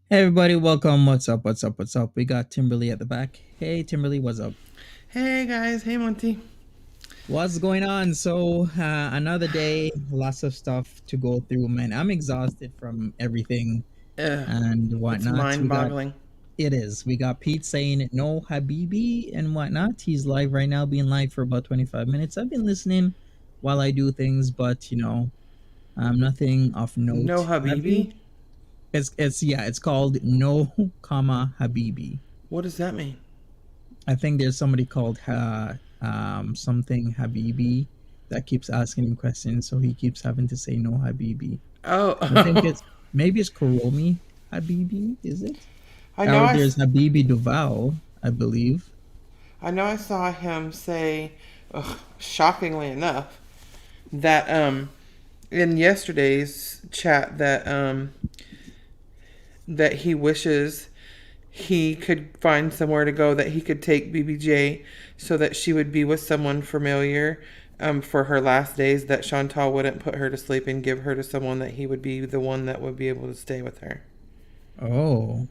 Hey everybody, welcome. What's up? What's up? What's up? We got Timberly at the back. Hey Timberly, what's up? Hey guys, hey Monty. What's going on? Another day, lots of stuff to go through, man. I'm exhausted from everything Ugh, and it's whatnot. mind boggling. We got Pete saying no Habibi and whatnot. He's live right now, being live for about 25 minutes. I've been listening while I do things, but nothing of No note. Have you? Habibi? It's called No comma Habibi. What does that mean? I think there's somebody called something Habibi that keeps asking him questions, so he keeps having to say no Habibi. I think Oh, it's maybe it's Kuromi Habibi, is it? I know Or there's Habibi Duval, I believe. I saw him say, shockingly enough, that in yesterday's chat that he wishes he could find somewhere to go, that he could take BBJ so that she would be with someone familiar for her last days, that Chantal wouldn't put her to sleep and give her to someone, that he would be the one that would be able to stay with her. Oh,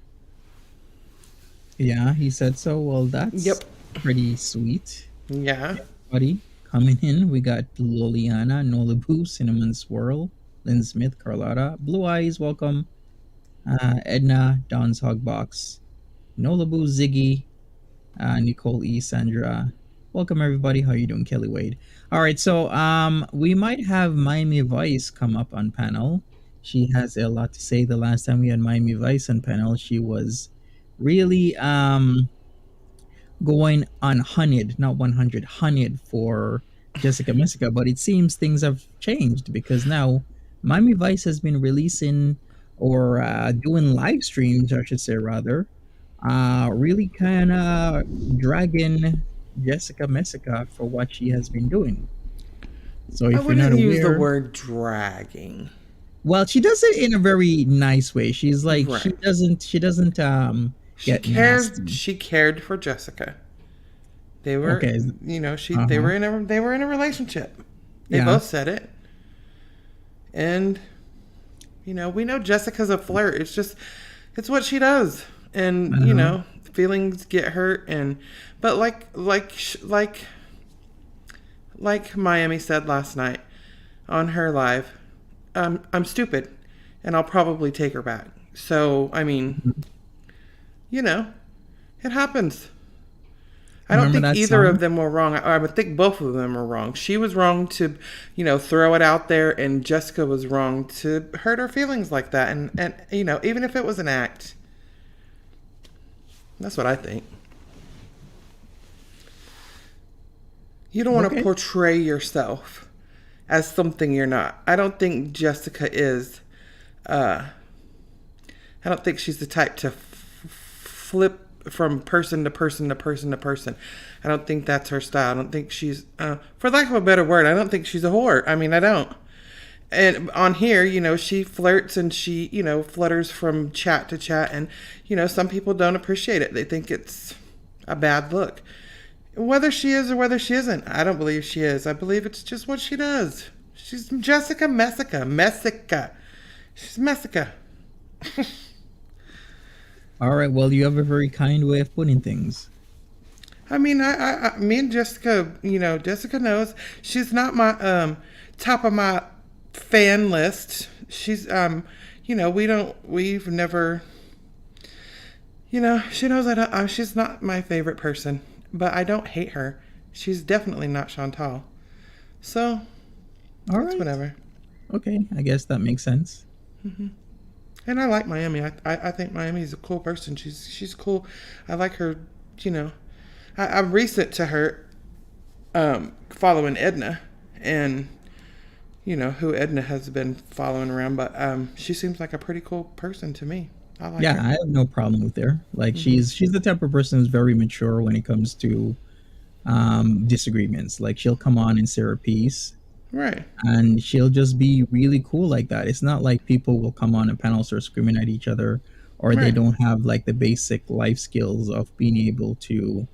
yeah, he said so. Well, that's Yep. pretty sweet. Yeah. Buddy, coming in, we got Liliana, Nolibu, Cinnamon Swirl, Lynn Smith, Carlotta, Blue Eyes, welcome. Edna, Don's Hogbox, Nolabu, Ziggy, Nicole E, Sandra. Welcome everybody. How you doing, Kelly Wade? All right, so we might have Miami Vice come up on panel. She has a lot to say. The last time we had Miami Vice on panel, she was really going on hunted, not 100, hunted for Jessica Messica, but it seems things have changed because now Miami Vice has been releasing or doing live streams, I should say, rather, really kind of dragging Jessica Messica for what she has been doing. So I if you're not wouldn't use the aware, word dragging. well, she does it in a very nice way. She's like Right. she doesn't get nasty. She cared for Jessica. They were, Okay. they Uh-huh. they were in a relationship. They Yeah. both said it. And we know Jessica's a flirt. It's what she does. And, Uh-huh. feelings get hurt, and but like Miami said last night on her live, I'm stupid, and I'll probably take her back. So, I mean, you know, it happens. I don't Remember think that either of song? them were wrong. I would think both of them were wrong. She was wrong to, throw it out there, and Jessica was wrong to hurt her feelings like that. And even if it was an act, that's what I think. You don't want to Okay. portray yourself as something you're not. I don't think Jessica is. Uh, I don't think she's the type to flip from person to person to person to person. I don't think that's her style. I don't think she's, for lack of a better word, I don't think she's a whore. I mean, I don't. And on here, she flirts, and she, flutters from chat to chat. And, some people don't appreciate it. They think it's a bad look. Whether she is or whether she isn't, I don't believe she is. I believe it's just what she does. She's Jessica Messica. Messica. She's Messica. All right. Well, you have a very kind way of putting things. I mean, me and Jessica, Jessica knows she's not my top of my fan list. She's we've never, she knows she's not my favorite person, but I don't hate her. She's definitely not Chantal. So All it's right. whatever. Okay. I guess that makes sense. And I like Miami. I think Miami's a cool person. She's cool. I like her. You know, I'm recent to her, following Edna, and who Edna has been following around. But she seems like a pretty cool person to me. I like Yeah, her. I have no problem with her. Like Hmm. she's the type of person who's very mature when it comes to disagreements. Like she'll come on and say her piece Right. and she'll just be really cool like that. It's not like people will come on a panel start screaming at each other or they Right. don't have like the basic life skills of being able to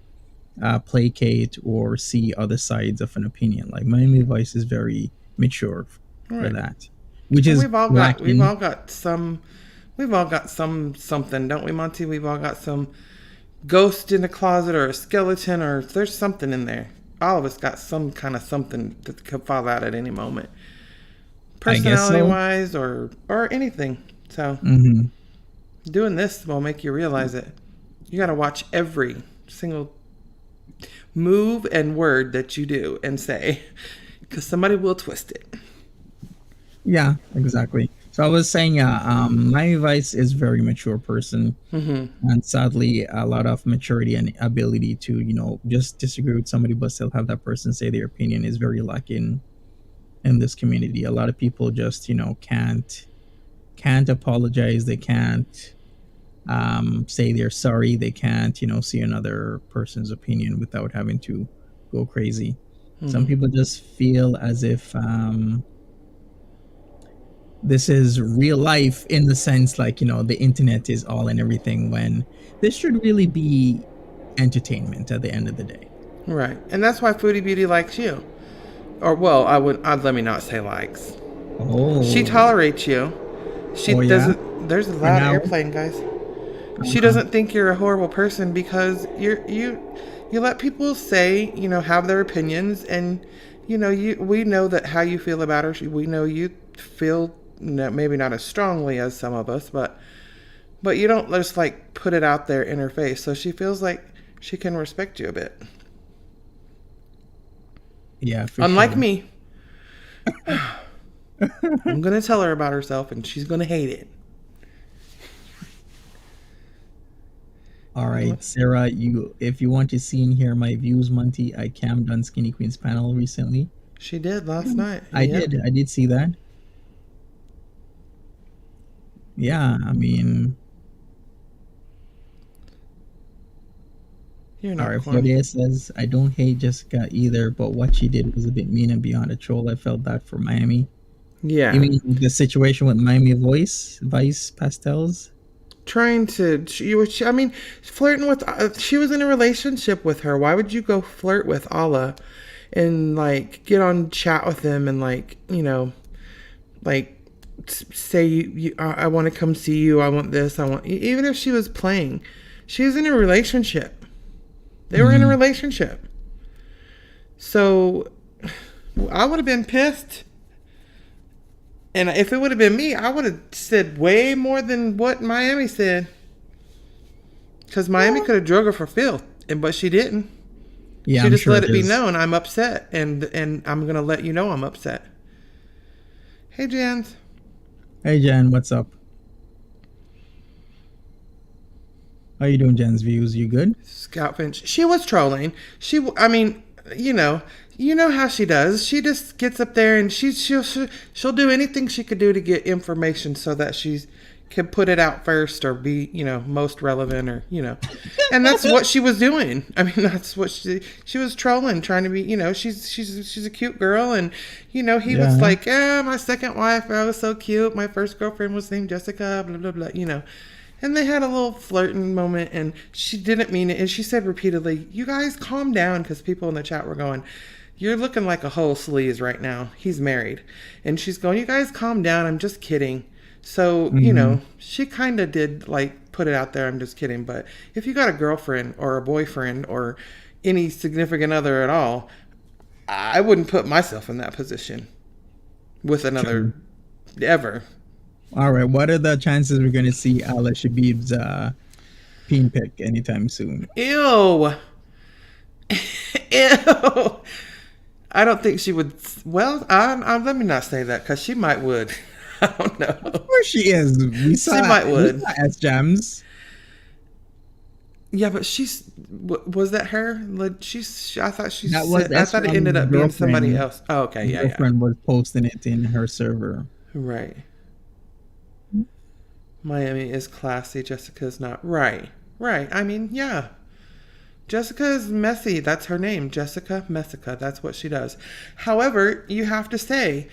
placate or see other sides of an opinion. Like Miami Vice is very mature for Right. that, which And is we've all lacking. got some we've all got something, don't we, Monty? We've all got some ghost in the closet or a skeleton, or there's something in there. All of us got some kind of something that could fall out at any moment, I guess personality so. wise or anything. So Hmm. doing this will make you realize it. You got to watch every single move and word that you do and say, because somebody will twist it. Yeah, exactly. So I was saying, Miamivice is a very mature person, and sadly, a lot of maturity and ability to, just disagree with somebody, but still have that person say their opinion is very lacking in this community. A lot of people just, can't apologize. They can't say they're sorry. They can't, see another person's opinion without having to go crazy. Some people just feel as if this is real life in the sense like, the internet is all and everything when this should really be entertainment at the end of the day. Right. And that's why Foodie Beauty likes you. Or, well, let me not say likes. She Oh, tolerates you. She oh yeah. doesn't, there's a For loud now, airplane, guys. She uh, doesn't think you're a horrible person because you let people say, have their opinions, and we know that how you feel about her. We know you feel maybe not as strongly as some of us, but you don't just like put it out there in her face. So she feels like she can respect you a bit. yeah, for Unlike sure. me, I'm gonna tell her about herself, and she's gonna hate it. All right, Sarah, if you want to see and hear my views, Monty, I cammed on Skinny Queen's panel recently. She did last night. I Yep. did. I did see that. Yeah, I mean, You're all not right, corny. Claudia says, I don't hate Jessica either, but what she did was a bit mean and beyond a troll. I felt that for Miami. You Yeah. mean the situation with Miami Vice Pastels? Trying to, I mean, flirting with, she was in a relationship with her. Why would you go flirt with Allah and like get on chat with him and like, like say, I want to come see you. I want this. Even if she was playing, she was in a relationship. They were in a Mm, relationship. So I would have been pissed. And if it would have been me, I would have said way more than what Miami said. Because Miami well, could have drug her for filth, but she didn't. yeah, She I'm just sure let it it be is. known I'm upset, and I'm gonna let you know I'm upset. Hey, Jans. Hey, Jen, what's up? How you doing, Jen's views? You good? Scout Finch. She was trolling. I mean, you know how she does. She just gets up there and she'll do anything she could do to get information so that she can put it out first or be most relevant or and that's what she was doing. I mean, that's what she was trolling, trying to be. She's a cute girl, and he was Yeah, like, yeah, my second wife, I was so cute. My first girlfriend was named Jessica. Blah blah blah. And they had a little flirting moment, and she didn't mean it. And she said repeatedly, "You guys calm down," because people in the chat were going, "You're looking like a whole sleaze right now. He's married." And she's going, "You guys calm down. I'm just kidding." So, hmm, she kind of did like put it out there. I'm just kidding. But if you got a girlfriend or a boyfriend or any significant other at all, I wouldn't put myself in that position with true. another ever. All right, what are the chances we're going to see Ala Shabib's peen pick anytime soon? Ew. Ew. I don't think she would. Well, let me not say that because she might would. I don't Of know. course she is. We She saw might we would. saw S Gems. Yeah, but was that her? I thought she That was said. I S thought it ended Gem's up being somebody girlfriend. else. Oh, okay. Yeah, yeah. Girlfriend was posting it in her server. Right. Miami is classy. Jessica's not. Right. Right. I mean, yeah. Jessica is messy. That's her name. Jessica Messica. That's what she does. However, you have to say,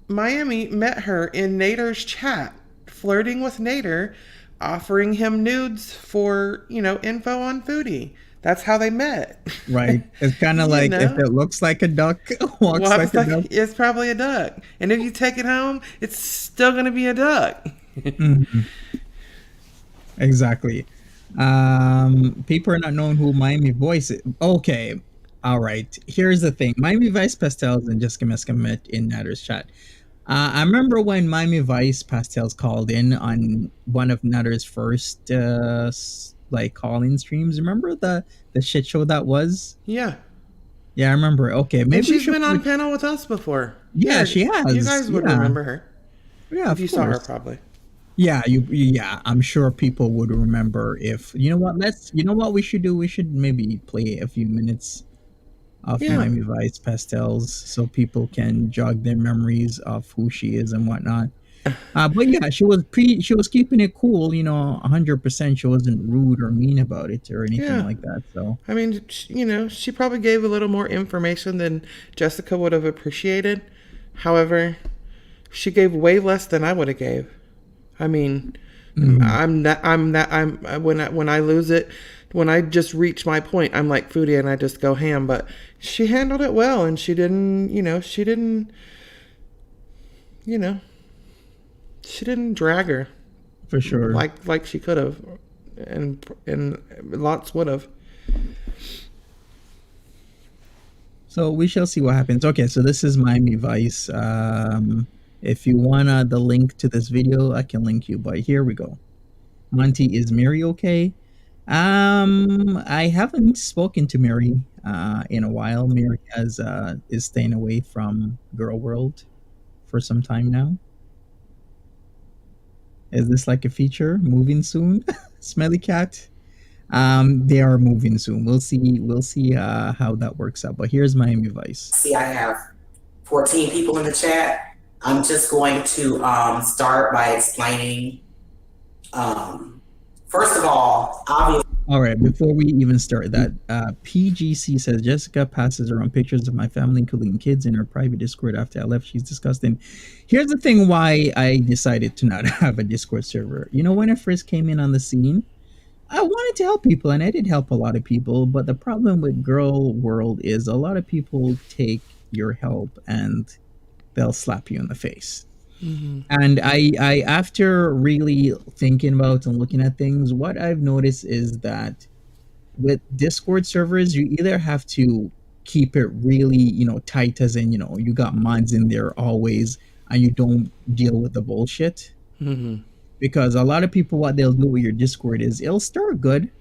Miami met her in Nader's chat, flirting with Nader, offering him nudes for, info on Foodie. That's how they met. Right. It's kind of you like if know? it looks like a duck, walks like Walks a like duck. it's probably a duck. And if you take it home, it's still going to be a duck. Mhm. Exactly. People are not knowing who Miami Voice is. Okay. All right. Here's the thing. Miami Vice Pastels and Jessica Messica met in Natter's chat. I remember when Miami Vice Pastels called in on one of Natter's first like call-in streams. Remember the shit show that was? Yeah. Yeah, I remember. Okay, And maybe we she's should been put. on panel with us before. Yeah, she You has. guys would Yeah, remember her yeah, if of you saw her, course. probably. Yeah, yeah, I'm sure people would remember if you know what. You know what we should do. We should maybe play a few minutes of Yeah. Miami Vice Pastels so people can jog their memories of who she is and whatnot. But yeah, she was keeping it cool, 100%. She wasn't rude or mean about it or anything Yeah. like that. So I mean, she probably gave a little more information than Jessica would have appreciated. However, she gave way less than I would have gave. I mean, mhm, I'm when I lose it, when I just reach my point, I'm like Foodie and I just go ham. But she handled it well, and you know, she didn't drag her for sure. like she could have, and lots would have. So we shall see what happens. Okay, so this is Miami Vice. If you wanna the link to this video, I can link you. But here we go. Monty, is Mary okay? I haven't spoken to Mary in a while. Mary has is staying away from Girl World for some time now. Is this like a feature moving soon? Smelly cat. They are moving soon. We'll see how that works out. But here's Miami Vice. See, I have 14 people in the chat. I'm just going to start by explaining. First of all, obviously. All right, before we even start that, PGC says Jessica passes around pictures of my family, including kids, in her private Discord after I left. She's disgusting. Here's the thing why I decided to not have a Discord server. When I first came in on the scene, I wanted to help people, and I did help a lot of people. But the problem with Girl World is a lot of people take your help and they'll slap you in the face. Mm-hmm. And I after really thinking about and looking at things, what I've noticed is that with Discord servers, you either have to keep it really, tight, as in, you got mods in there always, and you don't deal with the bullshit. Mm-hmm. Because a lot of people, what they'll do with your Discord is it'll start good.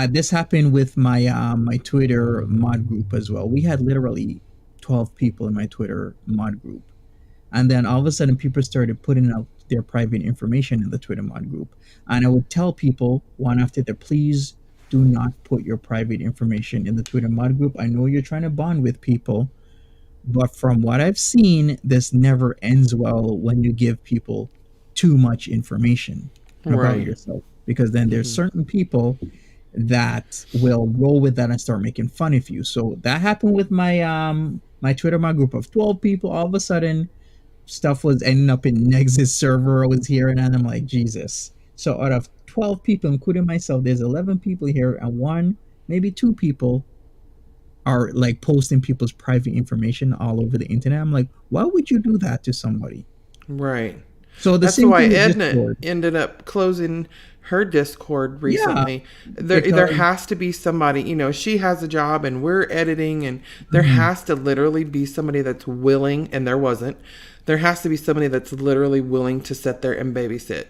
This happened with my Twitter mod group as well. We had literally 12 people in my Twitter mod group, and then all of a sudden, people started putting out their private information in the Twitter mod group. And I would tell people one after the, please do not put your private information in the Twitter mod group. I know you're trying to bond with people, but from what I've seen, this never ends well when you give people too much information about Right. yourself. Because then there's Mm-hmm. certain people that will roll with that and start making fun of you. So that happened with my Twitter mod group of 12 people. All of a sudden, stuff was ending up in Nexus server. I was here, and I'm like, Jesus. So out of 12 people, including myself, there's 11 people here, and one, maybe two people are like posting people's private information all over the internet. I'm like, why would you do that to somebody? Right. So the That's same why thing with Edna Discord. ended up closing her Discord Yeah, recently. There because has to be somebody, she has a job and we're editing, and there mhm, has to literally be somebody that's willing, and there wasn't. There has to be somebody that's literally willing to sit there and babysit.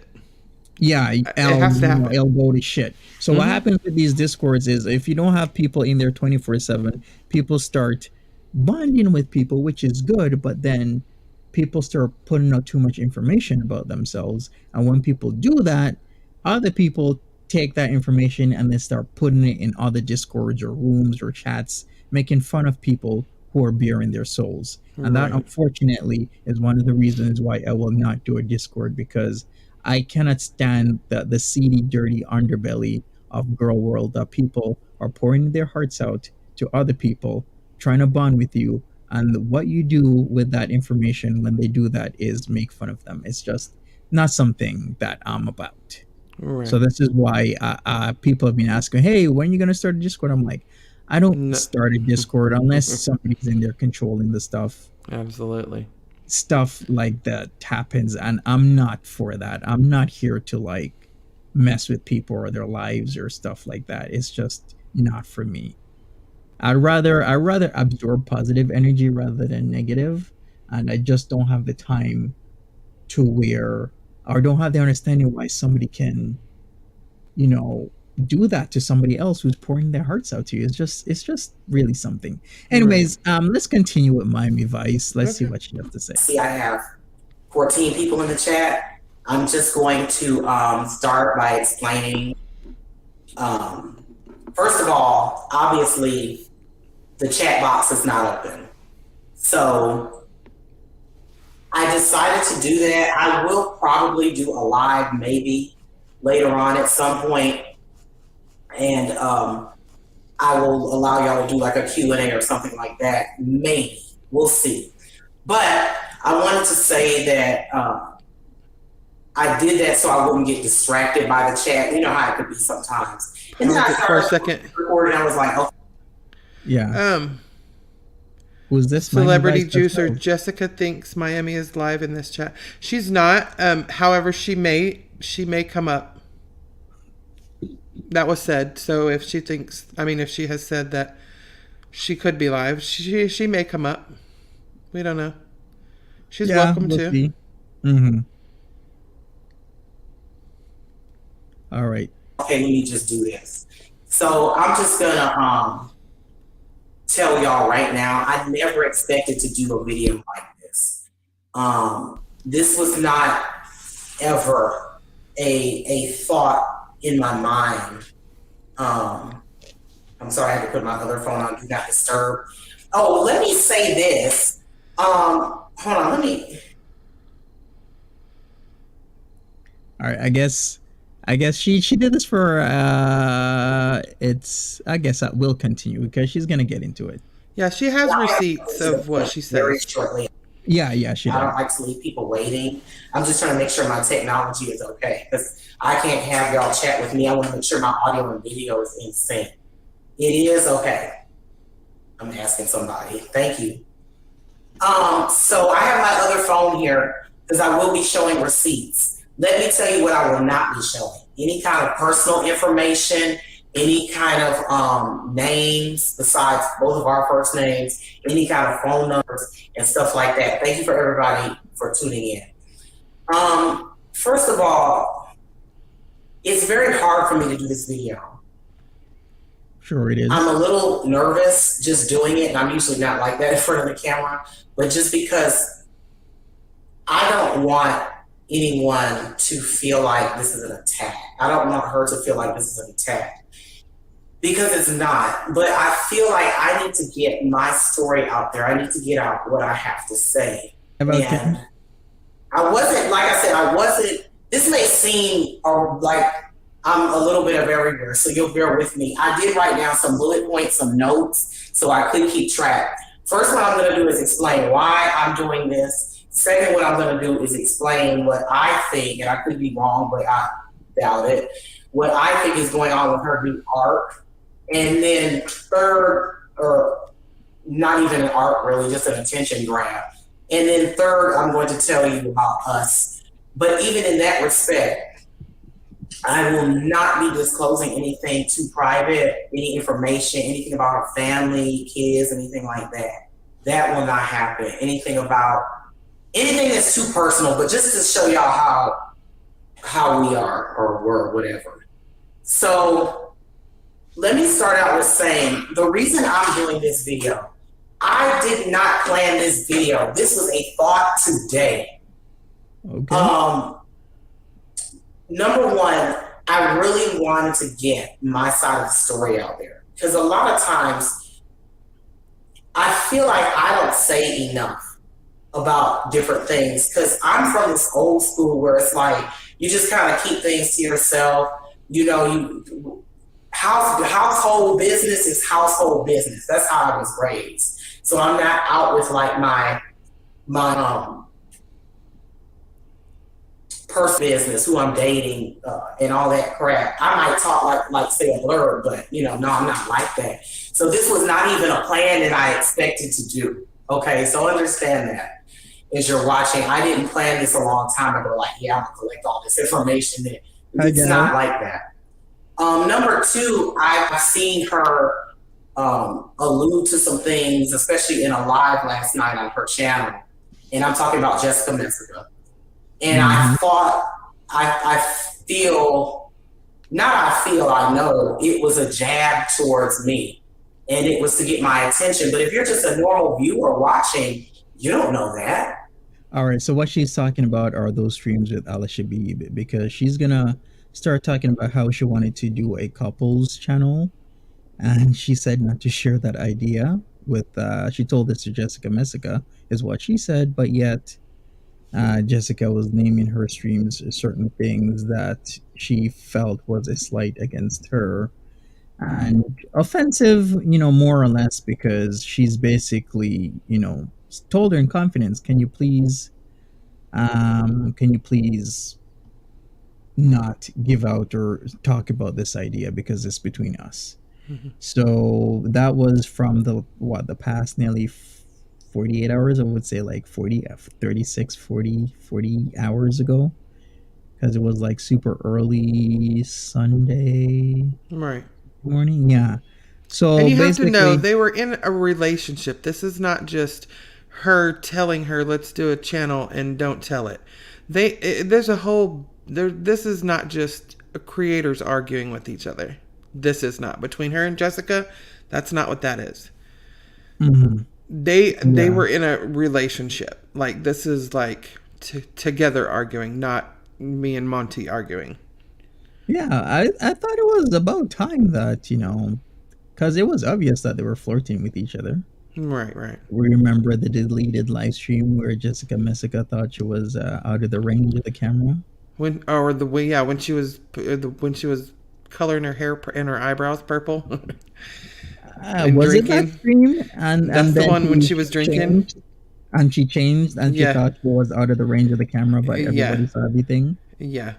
yeah, It has to happen. I'll go to shit. So what Mm-hmm. happens with these Discords is if you don't have people in there 24/7, people start bonding with people, which is good, but then people start putting out too much information about themselves. And when people do that, other people take that information and they start putting it in other Discords or rooms or chats, making fun of people who are bearing their souls. And that, Right. unfortunately, is one of the reasons why I will not do a Discord, because I cannot stand the seedy, dirty underbelly of Girl World that people are pouring their hearts out to other people, trying to bond with you. And what you do with that information when they do that is make fun of them. It's just not something that I'm about. So Right. this is why people have been asking, "Hey, when are you gonna start a Discord?" I'm like, I don't No. start a Discord unless somebody's in there controlling the stuff. Absolutely. Stuff like that happens, and I'm not for that. I'm not here to like mess with people or their lives or stuff like that. It's just not for me. I rather absorb positive energy rather than negative, and I just don't have the time to where, or don't have the understanding why somebody can, you know, do that to somebody else who's pouring their hearts out to you. It's just really something. Right. Anyways, let's continue with Miami Vice. Let's see Okay. what she has to say. See, I have 14 people in the chat. I'm just going to start by explaining. First of all, obviously, the chat box is not open. So I decided to do that. I will probably do a live maybe later on at some point, and I will allow y'all to do like a Q&A or something like that. Maybe. We'll see. But I wanted to say that I did that so I wouldn't get distracted by the chat. You know how it could be sometimes. And then I For a started second. recording. I was like, okay. Yeah. Who's this? Celebrity Miami Vice Juicer Pastels? Jessica thinks Miami is live in this chat. She's not. However, she may come up. That was said. So if she thinks, if she has said that she could be live, she may come up. We don't know. She's welcome we'll to. see. Mm-hmm. All right. Okay, let me just do this. So I'm just gonna tell y'all right now, I never expected to do a video like this. This was not ever a thought in my mind. I'm sorry, I had to put my other phone on Do Not Disturb. Oh, let me say this. Hold on, let me. All right. I guess she did this for it's, I guess that will continue because she's gonna get into it. Yeah, she has receipts of what she Very says. shortly. Yeah, she I don't does. like to leave people waiting. I'm just trying to make sure my technology is okay because I can't have y'all chat with me. I want to make sure my audio and video is in sync. It is okay. I'm asking somebody. Thank you. So I have my other phone here because I will be showing receipts. Let me tell you what I will not be showing. Any kind of personal information, any kind of names besides both of our first names, any kind of phone numbers and stuff like that. Thank you for everybody for tuning in. First of all, it's very hard for me to do this video. Sure it is. I'm a little nervous just doing it, and I'm usually not like that in front of the camera, but just because I don't want anyone to feel like this is an attack. I don't want her to feel like this is an attack because it's not. But I feel like I need to get my story out there. I need to get out what I have to say. And I wasn't, like I said, this may seem like I'm a little bit of everywhere, so you'll bear with me. I did write down some bullet points, some notes, so I could keep track. First, what I'm going to do is explain why I'm doing this. Second, what I'm going to do is explain what I think, and I could be wrong, but I doubt it, what I think is going on with her new arc. And then third, or not even an arc really, just an attention grab. And then third, I'm going to tell you about us. But even in that respect, I will not be disclosing anything too private, any information, anything about her family, kids, anything like that. That will not happen. Anything that's too personal, but just to show y'all how we are or were, whatever. So let me start out with saying the reason I'm doing this video, I did not plan this video. This was a thought today. Okay. Number one, I really wanted to get my side of the story out there because a lot of times I feel like I don't say enough about different things because I'm from this old school where it's like you just kind of keep things to yourself. You know, household business is household business. That's how I was raised. So I'm not out with like my personal business, who I'm dating, and all that crap. I might talk like say a blurb, but no, I'm not like that. So this was not even a plan that I expected to do. Okay, so understand that as you're watching. I didn't plan this a long time ago. Like, yeah, I'm gonna collect all this information that I It's got not it. like that. Number two, I've seen her allude to some things, especially in a live last night on her channel. And I'm talking about Jessica Messica. And Mm-hmm. I thought, I feel, not I feel, I know it was a jab towards me. And it was to get my attention. But if you're just a normal viewer watching, you don't know that. All right. So what she's talking about are those streams with Alicia B, because she's gonna start talking about how she wanted to do a couples channel, and she said not to share that idea with. She told this to Jessica Messica, is what she said, but yet Jessica was naming her streams certain things that she felt was a slight against her and offensive, more or less, because she's basically, told her in confidence, can you please not give out or talk about this idea because it's between us. So that was from the past nearly 48 hours. I would say like 40, 36, 40 hours ago, because it was like super early Sunday Right. morning. Yeah. And So you have to know basically, they were in a relationship. This is not just her telling her let's do a channel and don't tell it. There's a whole there. This is not just creators arguing with each other. This is not between her and Jessica. That's not what that is. mhm, They yeah. were in a relationship. Like this is like together arguing, not me and Monty arguing. Yeah, I thought it was about time that, because it was obvious that they were flirting with each other. Right, right. We remember the deleted live stream where Jessica Messica thought she was out of the range of the camera. When or the way, yeah, when she was coloring her hair and her eyebrows purple and Was it that drinking. stream? And That's the then one when she was drinking. she changed, and she Yeah, thought she was out of the range of the camera, but yeah, everybody saw everything. yeah,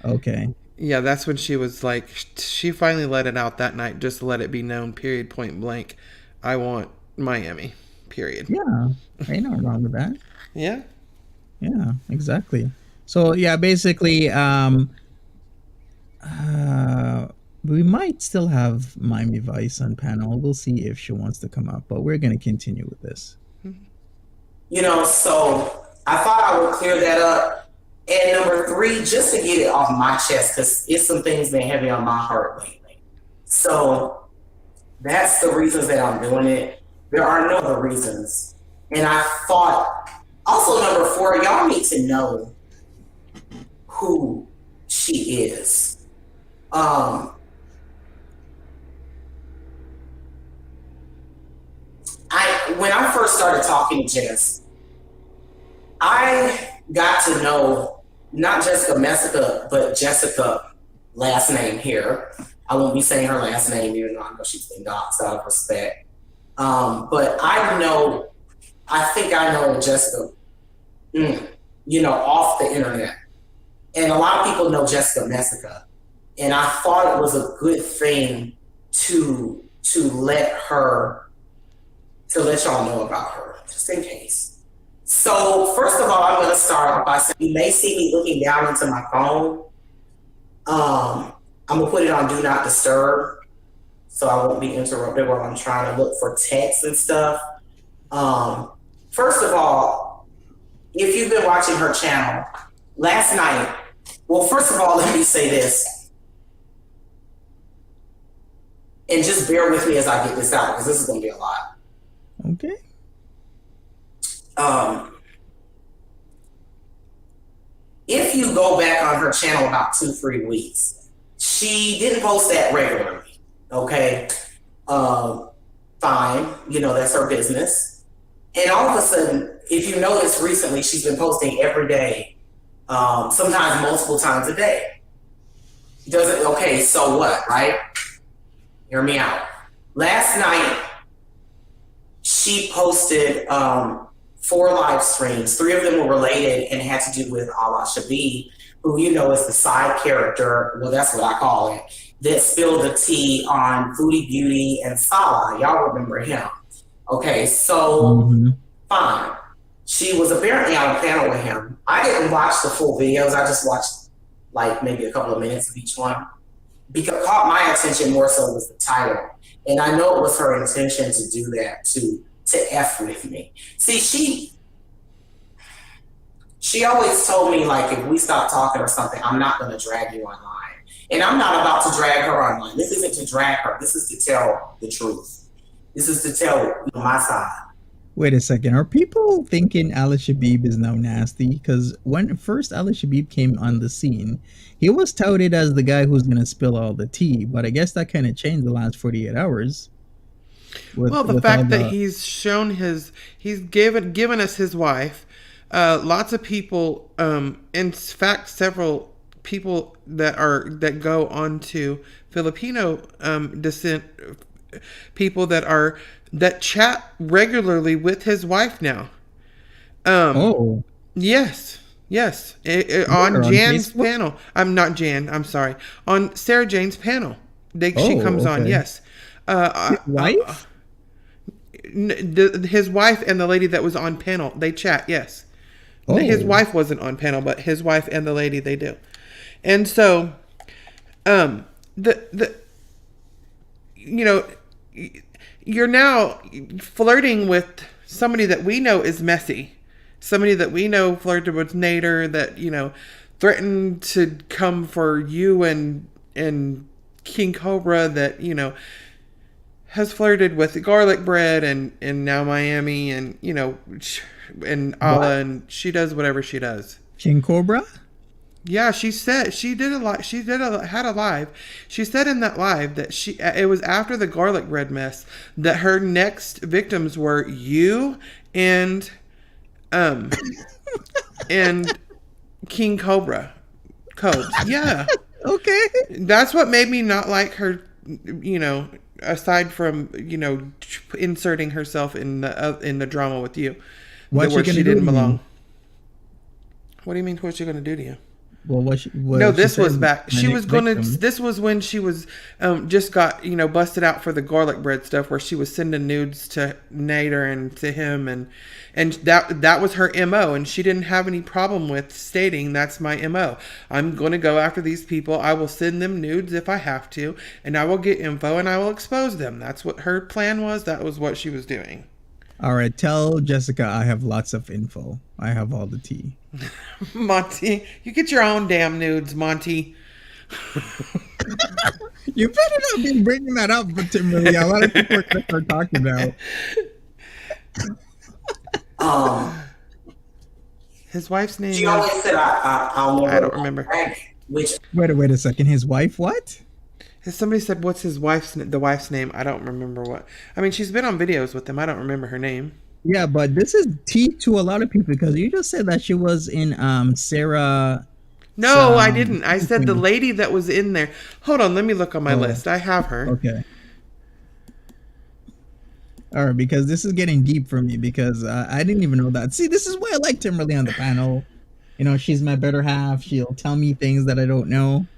Okay. yeah. That's when she was like, she finally let it out that night, just to let it be known, period, point blank. I want Miami, period. Yeah, ain't nothing wrong with that. Yeah. Yeah, exactly. So yeah, basically, uh, we might still have Miamivice on panel. We'll see if she wants to come up, but we're gonna continue with this. So I thought I would clear that up. And number three, just to get it off my chest, because it's some things been heavy on my heart lately. So that's the reasons that I'm doing it. There are no other reasons. And I thought, also number four, y'all need to know who she is. When I first started talking to Jess, I got to know not Jessica Messica, but Jessica, last name here. I won't be saying her last name, even though I know she's been doxxed out of respect. But I think I know Jessica, off the internet. And a lot of people know Jessica Messica. And I thought it was a good thing to let y'all know about her, just in case. So first of all, I'm going to start off by saying you may see me looking down into my phone. I'm going to put it on Do Not Disturb so I won't be interrupted while I'm trying to look for text and stuff. First of all, if you've been watching her channel, last night, well, first of all, let me say this. And just bear with me as I get this out, because this is going to be a lot. Okay. If you go back on her channel about 2-3 weeks, she didn't post that regularly. Okay. Fine. That's her business. And all of a sudden, if you notice recently, she's been posting every day, sometimes multiple times a day. Okay, so what, right? Hear me out. Last night, she posted 4 live streams. 3 of them were related and had to do with Allah Shabi, who is the side character, well, that's what I call it, that spilled the tea on Foodie Beauty and Salah. Y'all remember him. Okay, so fine. She was apparently on a panel with him. I didn't watch the full videos. I just watched like maybe a couple of minutes of each one. Because caught my attention more so was the title. And I know it was her intention to do that to F with me. See, she always told me, like, if we stop talking or something, I'm not going to drag you online. And I'm not about to drag her online. This isn't to drag her. This is to tell the truth. This is to tell my side. Wait a second. Are people thinking Ali Shabib is now nasty? Because when first Ali Shabib came on the scene, he was touted as the guy who's going to spill all the tea. But I guess that kind of changed the last 48 hours. The fact that he's shown he's given us his wife. Lots of people, in fact, several people that go on to Filipino descent, people that chat regularly with his wife now. Yes. On Jan's panel. I'm not Jan. I'm sorry. On Sarah Jane's panel, she comes on. Yes. Wife. His wife and the lady that was on panel, they chat. Yes. His wife wasn't on panel, but his wife and the lady, they do. And so, you're now flirting with somebody that we know is messy. Somebody that we know flirted with Nader, that, threatened to come for you and King Cobra, that, has flirted with the garlic bread and now Miami and, and Allah, and she does whatever she does. King Cobra? Yeah, she said she had a live. She said in that live that it was after the garlic bread mess that her next victims were you and King Cobra. Cobes. Yeah. Okay. That's what made me not like her, aside from, inserting herself in the drama with you. Where she didn't belong. What do you mean? What's she going to do to you? Well, this was back. She was this was when she was just got busted out for the garlic bread stuff, where she was sending nudes to Nader and to him, and that was her MO, and she didn't have any problem with stating that's my MO. I'm going to go after these people. I will send them nudes if I have to, and I will get info and I will expose them. That's what her plan was. That was what she was doing. All right, tell Jessica I have lots of info. I have all the tea. Monty, you get your own damn nudes, Monty. You better not be bringing that up, but Timberly, a lot of people are talking about. His wife's name. She always said, I don't remember. Wait a second. His wife? What? Somebody said, "What's the wife's name?" I don't remember what. I mean, she's been on videos with him. I don't remember her name. Yeah, but this is tea to a lot of people because you just said that she was in Sarah. No, I didn't. I said the lady that was in there. Hold on, let me look on my list. I have her. Okay. All right, because this is getting deep for me because I didn't even know that. See, this is why I like Timberly on the panel. She's my better half. She'll tell me things that I don't know.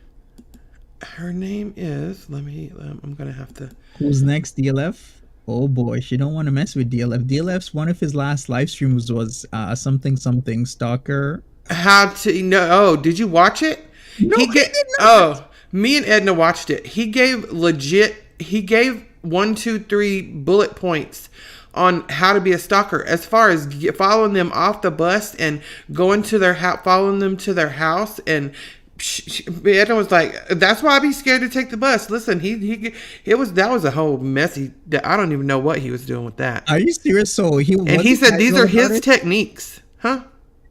Her name is, I'm going to have to. Who's next, DLF? Oh boy, she don't want to mess with DLF. DLF's one of his last live streams was something stalker. Did you watch it? No, he did not. Me and Edna watched it. He gave 1, 2, 3 bullet points on how to be a stalker, as far as following them off the bus and going to their house, following them to their house, and Edna was like, "That's why I'd be scared to take the bus." Listen, that was a whole messy. I don't even know what he was doing with that. Are you serious? So he said these are his techniques, huh?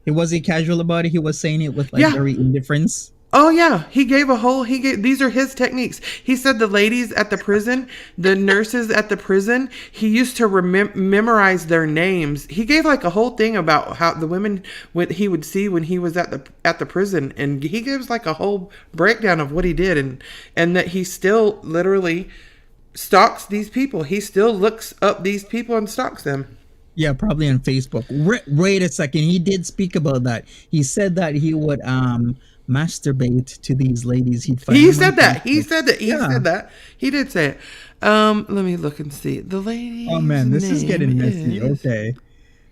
Was he casual about it? He was saying it with very indifference. Oh yeah, these are his techniques. He said the ladies at the prison, the nurses at the prison, he used to memorize their names. He gave like a whole thing about how the women he would see when he was at the prison, and he gives like a whole breakdown of what he did, and that he still literally stalks these people. He still looks up these people and stalks them. Yeah, probably on Facebook. Wait a second, he did speak about that. He said that he would masturbate to these ladies. He said that. He said that. He did say it. Let me look and see. The lady. Oh man, this is getting messy. Okay.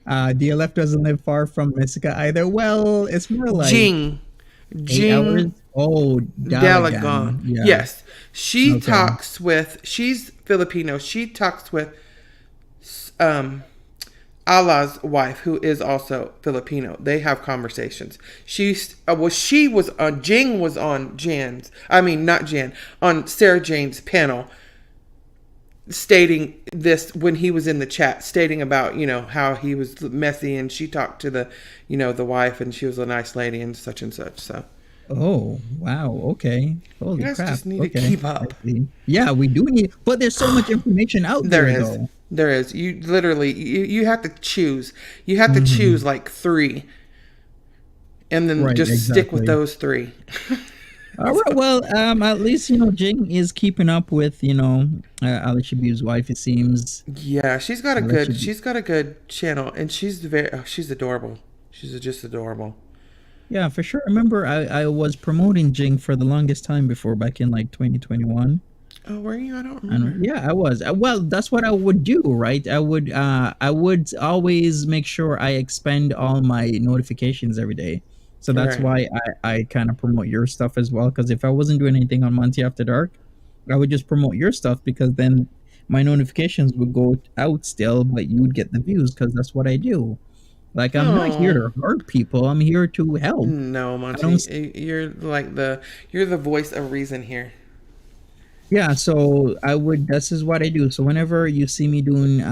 DLF doesn't live far from Messica either. Well, it's more like Jing. Oh, Dalagan. Dalagan. Yeah. Yes. She Okay. talks with, she's Filipino. She talks with um, Allah's wife, who is also Filipino. They have conversations. She was on, Jing was on Jan's, I mean, not Jan, on Sarah Jane's panel, stating this when he was in the chat, stating about, how he was messy, and she talked to the wife, and she was a nice lady and such and such. So Oh, wow. Okay. you Holy guys crap. just need to Okay. keep I up. see. Yeah, we do need, but there's so much information out There there, is. though. There is. You literally, you have to choose. You have to Hmm. choose like three, and then Right. just stick with Exactly. those three. All So, right. Well, at least Jing is keeping up with Ali Shabibu's wife. It seems yeah, Ali Shabi. she's got a good channel, and she's adorable. She's just adorable. Yeah, for sure. I remember I was promoting Jing for the longest time before, back in like 2021. Oh, were you? I don't And remember. yeah, I was. Well, that's what I would do, right? I would always make sure I expend all my notifications every day. So that's Right. why I kind of promote your stuff as well. Because if I wasn't doing anything on Monty After Dark, I would just promote your stuff, because then my notifications would go out still, but you would get the views, because that's what I do. Like, I'm not here Oh to hurt people. I'm here to help. no, I don't. Monty, you're the voice of reason here. Yeah, so I would. This is what I do. So whenever you see me doing,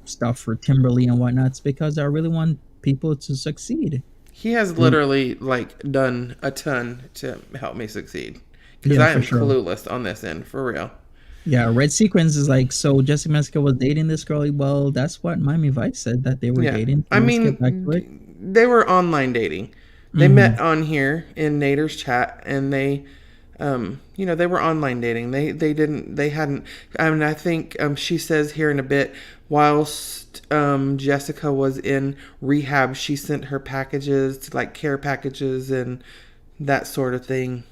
stuff for Timberly and whatnot, it's because I really want people to succeed. He has Mm. literally done a ton to help me succeed because Yeah, I for am sure. clueless on this end for real. Yeah, Red Sequence is like, so Jessica Messica was dating this girl. Well, that's what Miamivice said, that they were Yeah, dating. I So let's get back mean, to it. they were online dating. They Mm-hmm. met on here in Nader's chat, and they were online dating. They hadn't. I mean, I think she says here in a bit, whilst Jessica was in rehab, she sent her packages, like care packages and that sort of thing.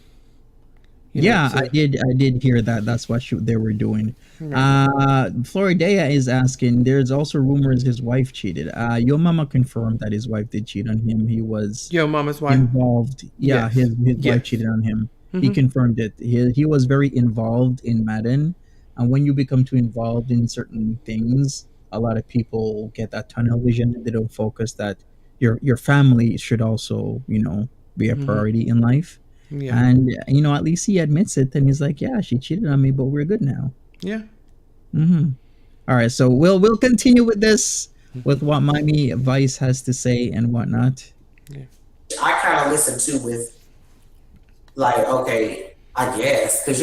Yeah, I So did. I did hear that. That's what they were doing. right. Floridea is asking. There's also rumors his wife cheated. Your mama confirmed that his wife did cheat on him. He was Yo, mama's wife. involved. Yeah, Yes. his wife Yes. cheated on him. He Mhm. confirmed it. He was very involved in Madden, and when you become too involved in certain things, a lot of people get that tunnel vision, and they don't focus that your family should also be a Mhm. priority in life. Yeah. And at least he admits it, and he's like, yeah, she cheated on me, but we're good now. Yeah. Hmm. All right, so we'll continue with this, with what Miami Vice has to say and whatnot. Yeah. I kind of listen to with like, okay, I guess, because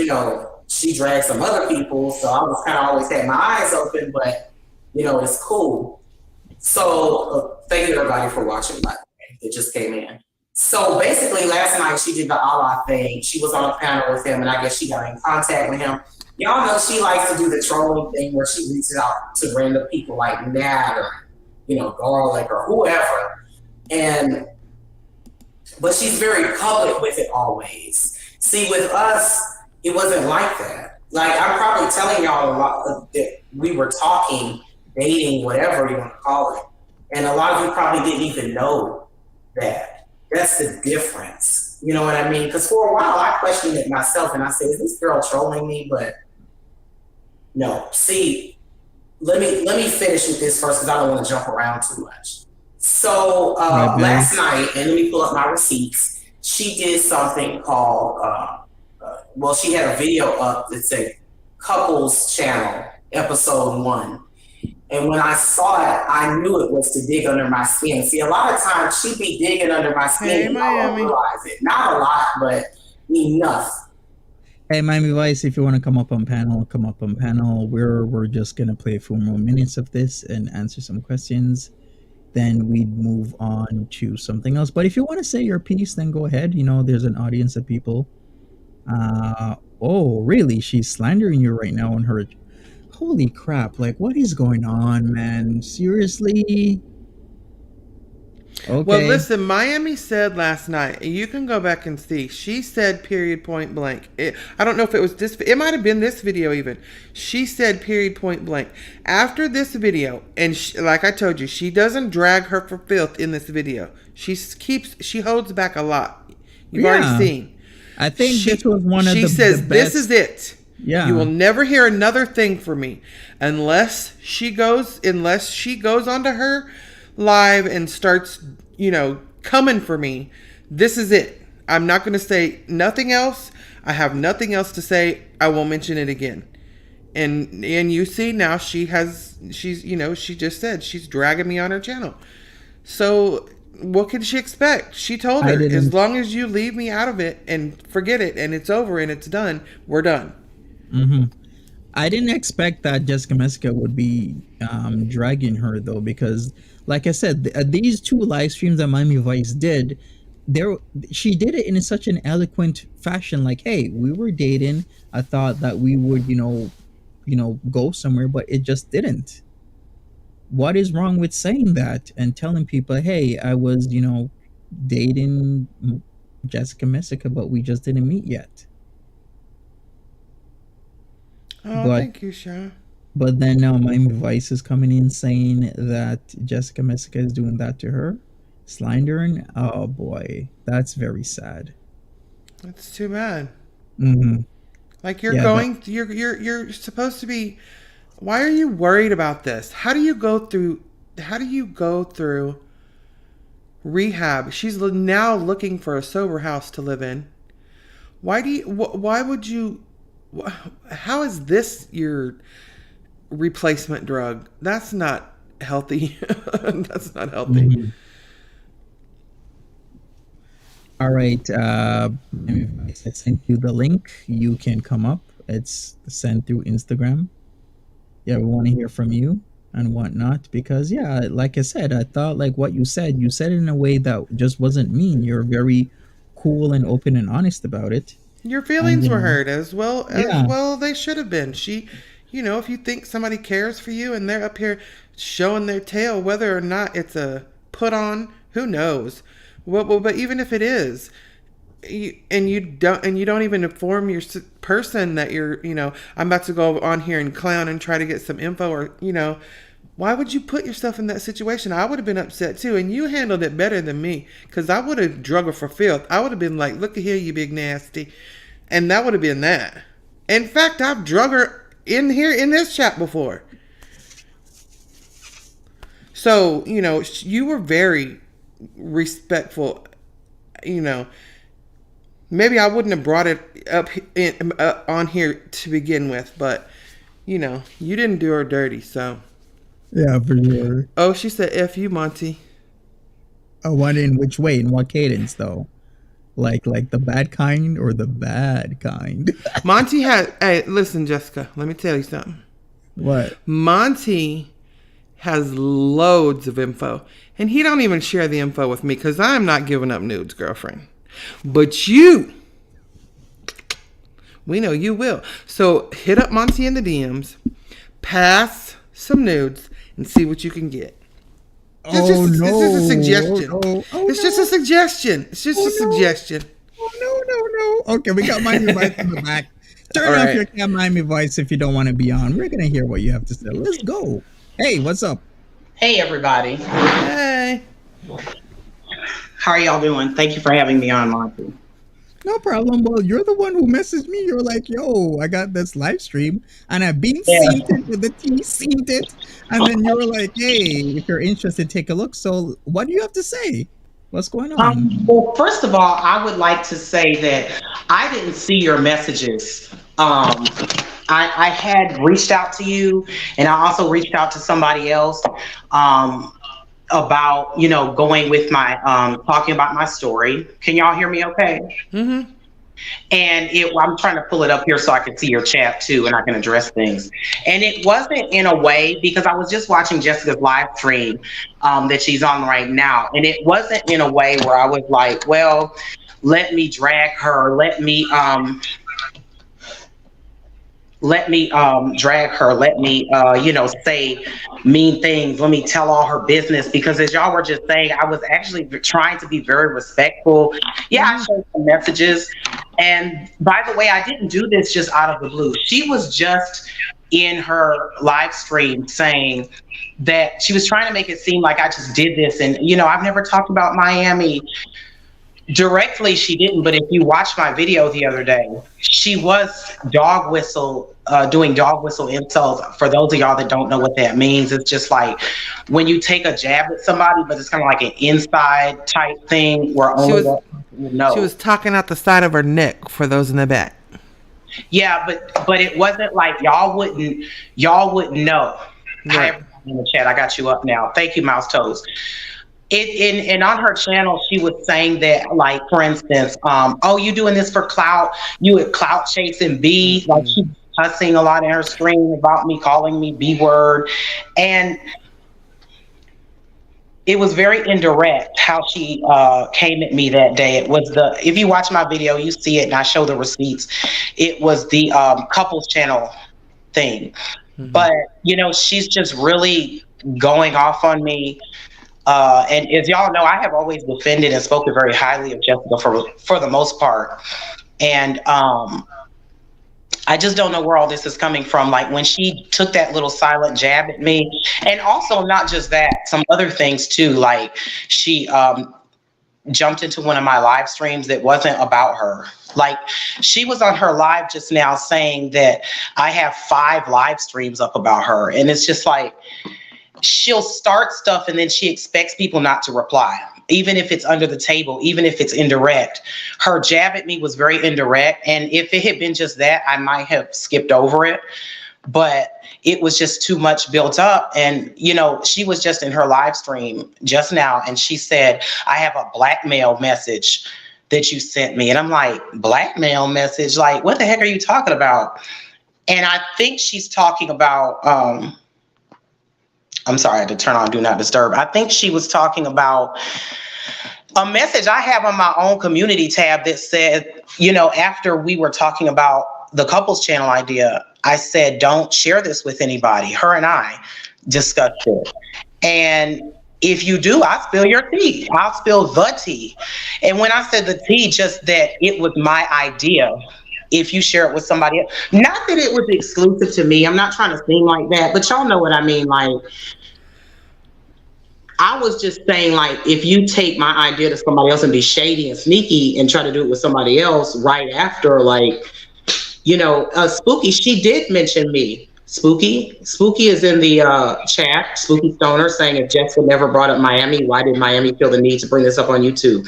she dragged some other people, so I was kind of always had my eyes open, but it's cool. So thank you everybody for watching. By the way, it just came in. So basically, last night she did the Allah thing. She was on a panel with him, and I guess she got in contact with him. Y'all know she likes to do the trolling thing where she reaches out to random people like Nat or Garlic or whoever, and but she's very public with it always. See, with us, it wasn't like that. Like, I'm probably telling y'all a lot that we were talking, dating, whatever you want to call it. And a lot of you probably didn't even know that. That's the difference. You know what I mean? Because for a while, I questioned it myself, and I said, is this girl trolling me? But no. See, let me finish with this first, because I don't want to jump around too much. So Right, Bill? last night, and let me pull up my receipts, she did something called, she had a video up that said Couples Channel, episode 1. And when I saw it, I knew it was to dig under my skin. See, a lot of times she be digging under my skin Hey, and I don't Miami. realize it. Not a lot, but enough. Hey, Miami Vice, if you want to come up on panel, come up on panel. We're just gonna play a few more minutes of this and answer some questions. Then we'd move on to something else. But if you want to say your piece, then go ahead. There's an audience of people. Oh, really? She's slandering you right now on her. Holy crap! Like, what is going on, man? Seriously? Well, Okay. listen, Miami said last night, you can go back and see. She said period point blank. I don't know if it was this, it might have been this video even. She said period point blank. After this video, and like I told you, she doesn't drag her for filth in this video. She holds back a lot. You've already Yeah, seen. I think this was one of She the says, "This is best. it. You will Yeah, never hear another thing from me unless she goes onto her live and starts, coming for me. This is it. I'm not going to say nothing else. I have nothing else to say. I won't mention it again." And you see now she just said she's dragging me on her channel. So what could she expect? She told I her, as didn't. long as you leave me out of it and forget it and it's over and it's done, we're done. Mhm. I didn't expect that Jessica Messica would be dragging her though, because, like I said, these two live streams that Miamivice did, there she did it in such an eloquent fashion. Like, hey, we were dating. I thought that we would, go somewhere, but it just didn't. What is wrong with saying that and telling people, hey, I was, dating Jessica Messica, but we just didn't meet yet. Oh, But thank you, Sean. But then now Miami Vice is coming in saying that Jessica Messica is doing that to her, slandering. Oh boy, that's very sad. That's too bad. Hmm. Like Yeah, that. you're supposed to be. Why are you worried about this? How do you go through rehab? She's now looking for a sober house to live in. Why would you? How is this your replacement drug? That's not healthy. That's not healthy. Mhm. All right. Miami Vice, I sent you the link. You can come up. It's sent through Instagram. Yeah, we want to hear from you and whatnot, because yeah, like I said, I thought like what you said it in a way that just wasn't mean. You're very cool and open and honest about it, Your and feelings were hurt as yeah. well they should have been. If you think somebody cares for you and they're up here showing their tail, whether or not it's a put on, who knows? Well, but even if it is, you don't even inform your person that I'm about to go on here and clown and try to get some info, or why would you put yourself in that situation? I would have been upset too, and you handled it better than me, because I would have drug her for filth. I would have been like, "Look at here, you big nasty," and that would have been that. In fact, I've drug her in here in this chat before. So you were very respectful. You know, maybe I wouldn't have brought it up on here to begin with, but you didn't do her dirty. So, Yeah, for sure. oh, she said, "F you, Monty." I wonder in which way, in what cadence though? Like the bad kind or the bad kind? Monty had. Hey, listen, Jessica. Let me tell you something. What? Monty has loads of info, and he don't even share the info with me because I'm not giving up nudes, girlfriend. But we know you will. So hit up Monty in the DMs, pass some nudes, and see what you can get. Oh It's no! just a suggestion. Oh no! Oh It's just no! a suggestion. It's just Oh a no! suggestion. Oh no! Okay, we got Miami Vice in the back. Turn All off right. your cam, Miami Vice, if you don't want to be on. We're gonna hear what you have to say. Let's go. Hey, what's up? Hey, everybody. Hey. How are y'all doing? Thank you for having me on, Monty. No problem. Well, you're the one who messaged me. You're like, yo, I got this live stream and I've been Yeah. seen it with the T seen it. And then you were like, hey, if you're interested, take a look. So what do you have to say? What's going on? Well, first of all, I would like to say that I didn't see your messages. I had reached out to you, and I also reached out to somebody else about, going with my, talking about my story. Can y'all hear me okay? Mm-hmm. And I'm trying to pull it up here so I can see your chat too, and I can address things. And it wasn't in a way, because I was just watching Jessica's live stream that she's on right now. And it wasn't in a way where I was like, well, let me drag her, let me drag her, let me say mean things, let me tell all her business, because as y'all were just saying, I was actually trying to be very respectful. Yeah, I showed some messages, and by the way, I didn't do this just out of the blue. She was just in her live stream saying that she was trying to make it seem like I just did this, and I've never talked about Miami Directly, she didn't, but if you watch my video the other day, she was doing dog whistle insults. For those of y'all that don't know what that means, it's just like when you take a jab at somebody, but it's kind of like an inside type thing where She only was that person would know. she was talking out the side of her neck for those in the back. Yeah, but it wasn't like y'all wouldn't know. Hi, Right. everybody in the chat. I got you up now. Thank you, Mouse Toes. And on her channel, she was saying that, like, for instance, oh, you doing this for clout? You at clout chasing B? Like, she was cussing a lot in her stream about me, calling me B word, and it was very indirect how she came at me that day. It was if you watch my video, you see it, and I show the receipts. It was the couples channel thing, but she's just really going off on me. And as y'all know, I have always defended and spoken very highly of Jessica for the most part. And I just don't know where all this is coming from. Like when she took that little silent jab at me, and also not just that, some other things too. Like she jumped into one of my live streams that wasn't about her. Like she was on her live just now saying that I have 5 live streams up about her. And it's just like, she'll start stuff and then she expects people not to reply, even if it's under the table, even if it's indirect. Her jab at me was very indirect. And if it had been just that, I might have skipped over it. But it was just too much built up. And, she was just in her live stream just now. And she said, I have a blackmail message that you sent me. And I'm like, blackmail message? Like, what the heck are you talking about? And I think she's talking about, I'm sorry, I had to turn on Do Not Disturb. I think she was talking about a message I have on my own community tab that said, after we were talking about the couples channel idea, I said, don't share this with anybody. Her and I discussed it. And if you do, I'll spill your tea. I'll spill the tea. And when I said the tea, just that it was my idea. If you share it with somebody else, not that it was exclusive to me. I'm not trying to seem like that, but y'all know what I mean. Like, I was just saying, like, if you take my idea to somebody else and be shady and sneaky and try to do it with somebody else right after, like, Spooky, she did mention me. Spooky is in the chat. Spooky Stoner saying, if Jessica never brought up Miami, why did Miami feel the need to bring this up on YouTube?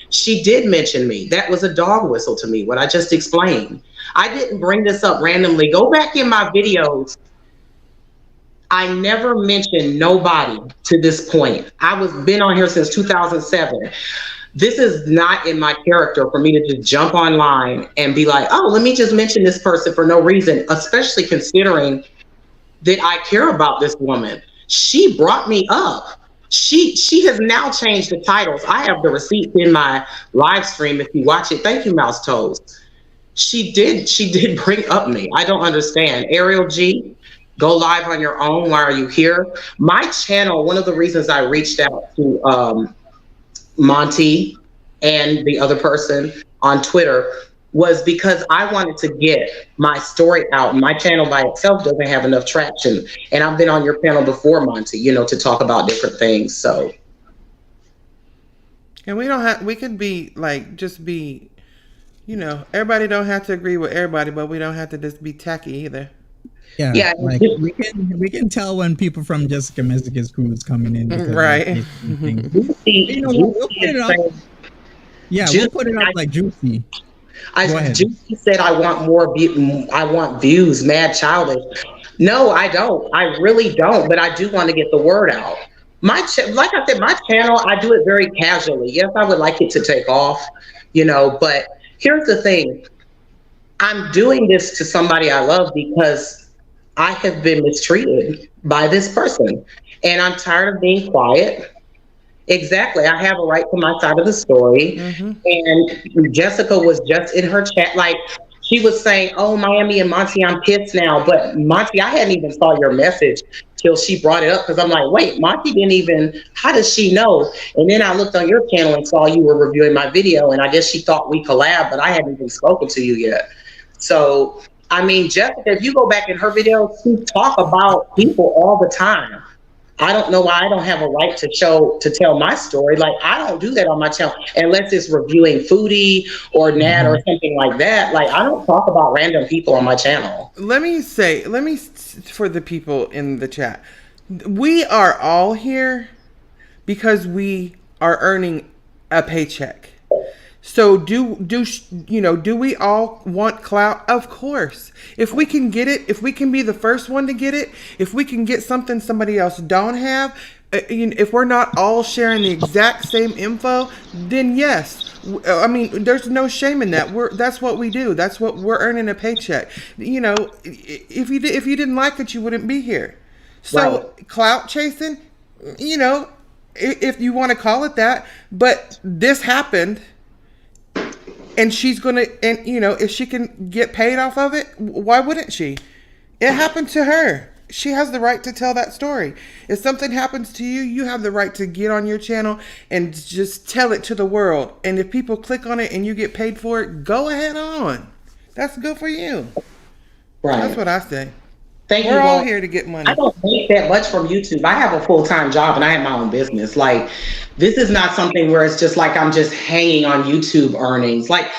She did mention me. That was a dog whistle to me, what I just explained. I didn't bring this up randomly. Go back in my videos. I never mentioned nobody to this point. I was been on here since 2007. This is not in my character for me to just jump online and be like, oh, let me just mention this person for no reason, especially considering that I care about this woman. She brought me up. She has now changed the titles. I have the receipts in my live stream if you watch it. Thank you, Mouse Toes. She did bring up me. I don't understand. Ariel G, go live on your own. Why are you here? My channel, one of the reasons I reached out to Monty and the other person on Twitter was because I wanted to get my story out. My channel by itself doesn't have enough traction. And I've been on your panel before, Monty, to talk about different things. So. And we could be like, just be, everybody don't have to agree with everybody, but we don't have to just be tacky either. Yeah, like we can tell when people from Jessica Messica's crew is coming in, right? We'll put it up. Yeah, we'll put it up like Juicy. Juicy said, "I want more. I want views." Mad childish. No, I don't. I really don't. But I do want to get the word out. Like I said, my channel, I do it very casually. Yes, I would like it to take off, But here's the thing: I'm doing this to somebody I love because I have been mistreated by this person, and I'm tired of being quiet. Exactly. I have a right to my side of the story. Mm-hmm. And Jessica was just in her chat, like she was saying, oh, Miami and Monty, I'm pissed now. But Monty, I hadn't even saw your message till she brought it up, because I'm like, wait, Monty didn't even, how does she know? And then I looked on your channel and saw you were reviewing my video, and I guess she thought we collabed, but I hadn't even spoken to you yet. So I mean, Jessica, if you go back in her videos, she talk about people all the time. I don't know why I don't have a right to tell my story. Like, I don't do that on my channel unless it's reviewing Foodie or Nat or Mhm. something like that. Like, I don't talk about random people on my channel. For the people in the chat, we are all here because we are earning a paycheck. So do we all want clout? Of course. If we can get it, if we can be the first one to get it, if we can get something somebody else don't have, if we're not all sharing the exact same info, then yes. I mean, there's no shame in that. That's what we do. That's what we're earning a paycheck. If you didn't like it, you wouldn't be here. Right. So clout chasing, if you want to call it that, but this happened, and she's gonna, and if she can get paid off of it, why wouldn't she? It happened to her. She has the right to tell that story. If something happens to you, you have the right to get on your channel and just tell it to the world. And if people click on it and you get paid for it, go ahead on. That's good for you. Right. That's what I say. Thank you. We're all here to get money. I don't make that much from YouTube. I have a full-time job and I have my own business. Like, this is not something where it's just like I'm just hanging on YouTube earnings. Like,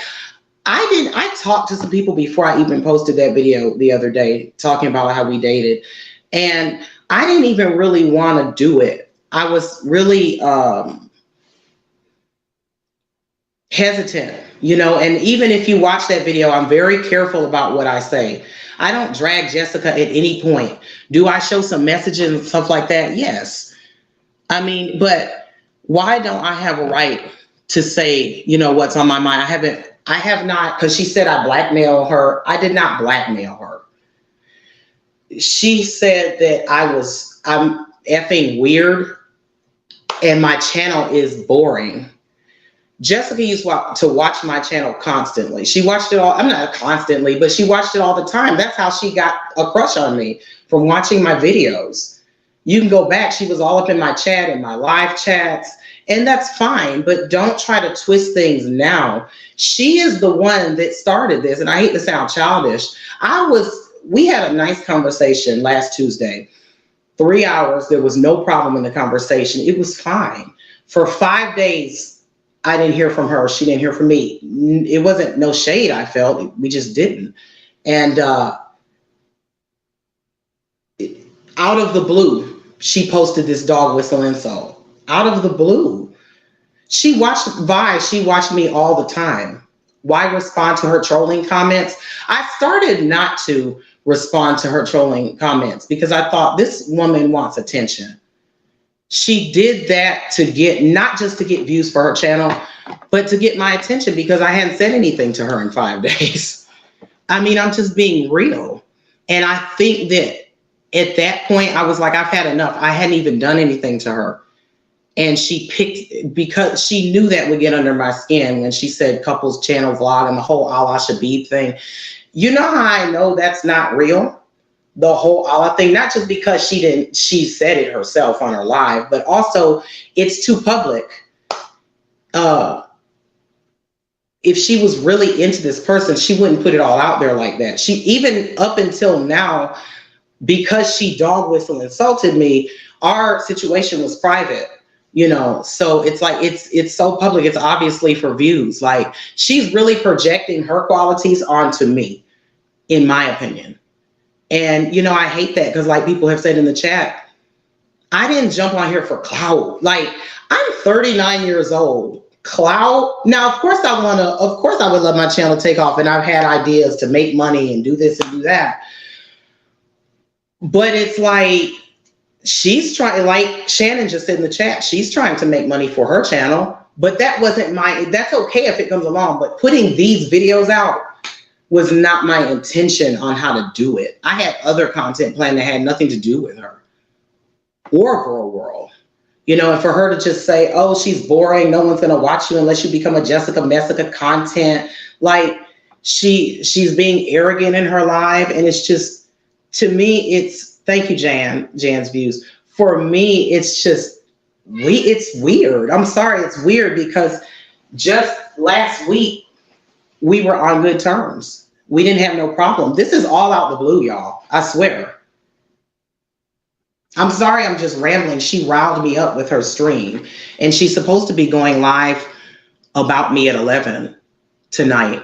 I talked to some people before I even posted that video the other day talking about how we dated. And I didn't even really want to do it. I was really hesitant, and even if you watch that video, I'm very careful about what I say. I don't drag Jessica at any point. Do I show some messages and stuff like that? Yes. I mean, but why don't I have a right to say, what's on my mind? I have not, because she said I blackmail her. I did not blackmail her. She said that I'm effing weird and my channel is boring. Jessica used to watch my channel constantly. She watched it all. I'm not constantly, but she watched it all the time. That's how she got a crush on me, from watching my videos. You can go back. She was all up in my chat and my live chats, and that's fine, but don't try to twist things now. She is the one that started this, and I hate to sound childish. We had a nice conversation last Tuesday. 3 hours. There was no problem in the conversation. It was fine. For 5 days, I didn't hear from her. She didn't hear from me. It wasn't no shade I felt. We just didn't. And out of the blue, she posted this dog whistle insult. Out of the blue. She watched Vice. She watched me all the time. Why respond to her trolling comments? I started not to respond to her trolling comments because I thought this woman wants attention. She did that to get, not just to get views for her channel, but to get my attention because I hadn't said anything to her in 5 days. I mean, I'm just being real. And I think that at that point, I was like, I've had enough. I hadn't even done anything to her. And she picked, because she knew that would get under my skin when she said couples channel vlog and the whole Allah Shabib thing. You know how I know that's not real? The whole Allah thing, not just because she said it herself on her live, but also it's too public. If she was really into this person, she wouldn't put it all out there like that. She, even up until now, because she dog whistle insulted me, our situation was private, so it's like, it's so public. It's obviously for views. Like, she's really projecting her qualities onto me, in my opinion. And, I hate that because, like people have said in the chat, I didn't jump on here for clout. Like, I'm 39 years old. Clout. Now, of course I would love my channel to take off, and I've had ideas to make money and do this and do that. But it's like, she's trying, like Shannon just said in the chat, she's trying to make money for her channel. But that wasn't that's okay if it comes along. But putting these videos out was not my intention on how to do it. I had other content planned that had nothing to do with her or Girl World. And for her to just say, oh, she's boring, no one's gonna watch you unless you become a Jessica Messica content. Like, she's being arrogant in her live. And it's just, to me, it's, thank you, Jan's views. For me, it's just, it's weird. I'm sorry, it's weird because just last week, we were on good terms. We didn't have no problem. This is all out the blue, y'all. I swear. I'm sorry, I'm just rambling. She riled me up with her stream, and she's supposed to be going live about me at 11 tonight. Yeah,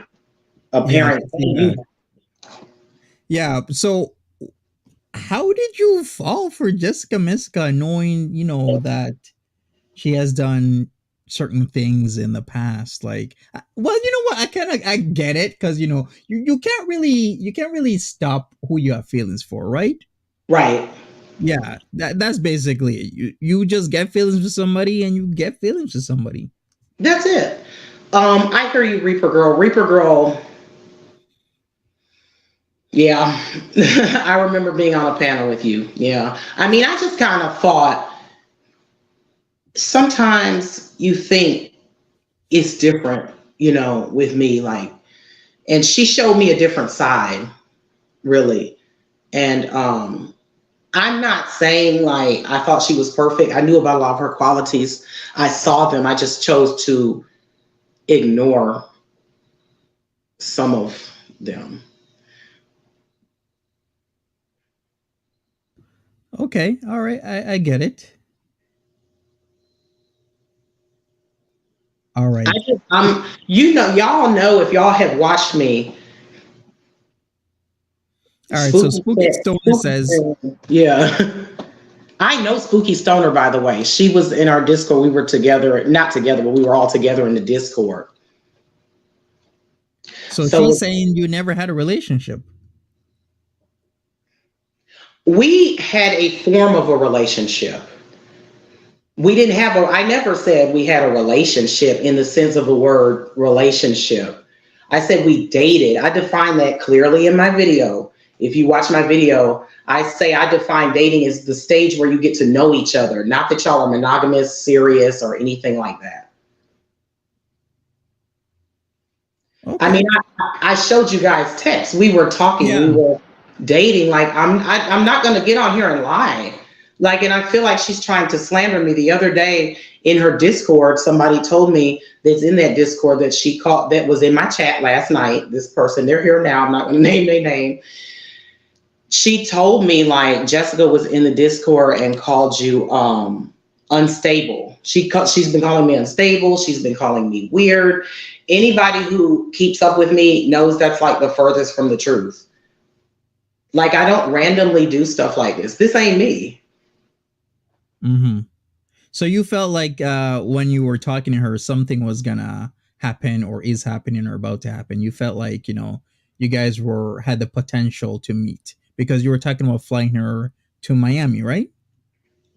I can see Apparently, that. Yeah. So how did you fall for Jessica Messica, knowing that she has done certain things in the past? Like, well, you know what? I get it, because you can't really stop who you have feelings for, right? right. Yeah, that's basically it. You just get feelings for somebody, and you get feelings for somebody. That's it. I hear you, Reaper Girl. Reaper Girl, yeah. I remember being on a panel with you. Yeah. I mean, I just kind of thought sometimes you think it's different, with me, like, and she showed me a different side, really. And I'm not saying like I thought she was perfect. I knew about a lot of her qualities. I saw them. I just chose to ignore some of them. Okay, all right, I get it. All I right, just, y'all know if y'all have watched me, all right. So Spooky Stoner Spooky says, Stoner, yeah. I know Spooky Stoner, by the way. She was in our Discord. We were together, not together, but we were all together in the Discord. so she's So saying you never had a relationship. we had a form of a relationship. We didn't have a, I never said we had a relationship in the sense of the word relationship. I said we dated. I defined that clearly in my video. If you watch my video, I say I define dating as the stage where you get to know each other, not that y'all are monogamous, serious, or anything like that. I mean, Okay. I showed you guys text. We were talking. We Yeah. were dating. Like I'm not going to get on here and lie. Like, and I feel like she's trying to slander me. The other day in her Discord, somebody told me that's in that Discord that she called, that was in my chat last night. This person, they're here now. I'm not going to name their name. She told me like Jessica was in the Discord and called you unstable. She's been calling me unstable. She's been calling me weird. Anybody who keeps up with me knows that's like the furthest from the truth. Like I don't randomly do stuff like this. This ain't me. Mm-hmm. So you felt like when you were talking to her, something was gonna happen, or is happening, or about to happen. You felt like you guys were had the potential to meet, because you were talking about flying her to Miami, right?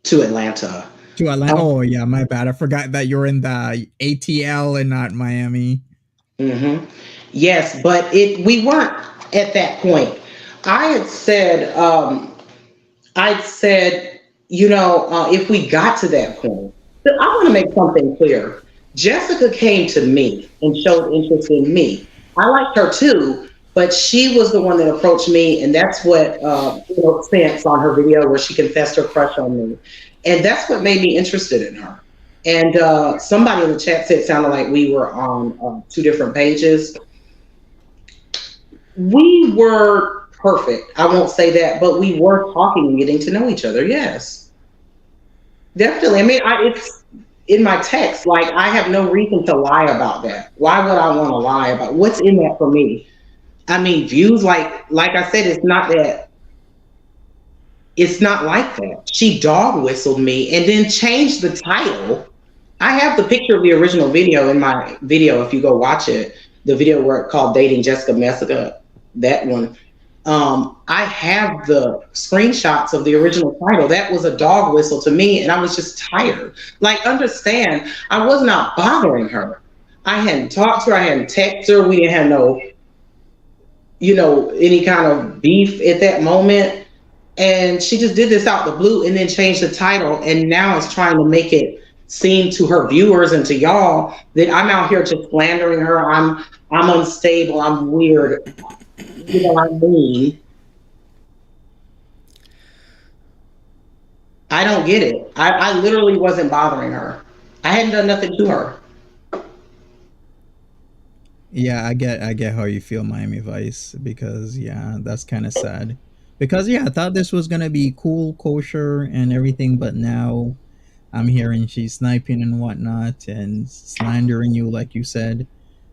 To Atlanta. To Atlanta. Um, Oh yeah, my bad. I forgot that you're in the ATL and not Miami. hmm Yes, but we weren't at that point. I had said, I'd said, if we got to that point, but I want to make something clear. Jessica came to me and showed interest in me. I liked her too, but she was the one that approached me, and that's what sense on her video where she confessed her crush on me, and that's what made me interested in her. And somebody in the chat said it sounded like we were on two different pages. We were perfect. I won't say that, but we were talking and getting to know each other. Yes, definitely. I mean, it's in my text. Like, I have no reason to lie about that. Why would I want to lie about what's in that for me? I mean, views, like I said, it's not that. It's not like that. She dog whistled me and then changed the title. I have the picture of the original video in my video. If you go watch it, the video where it called "Dating Jessica Messica," that one. I have the screenshots of the original title. That was a dog whistle to me, and I was just tired. Like, understand, I was not bothering her. I hadn't talked to her. I hadn't texted her. We didn't have no, any kind of beef at that moment. And she just did this out the blue and then changed the title. And now it's trying to make it seem to her viewers and to y'all that I'm out here just slandering her. I'm unstable. I'm weird. You know what I mean? I don't get it. I literally wasn't bothering her. I hadn't done nothing to her. Yeah, I get how you feel, Miami Vice, because yeah, that's kind of sad. Because yeah, I thought this was gonna be cool, kosher, and everything, but now I'm hearing she's sniping and whatnot and slandering you, like you said.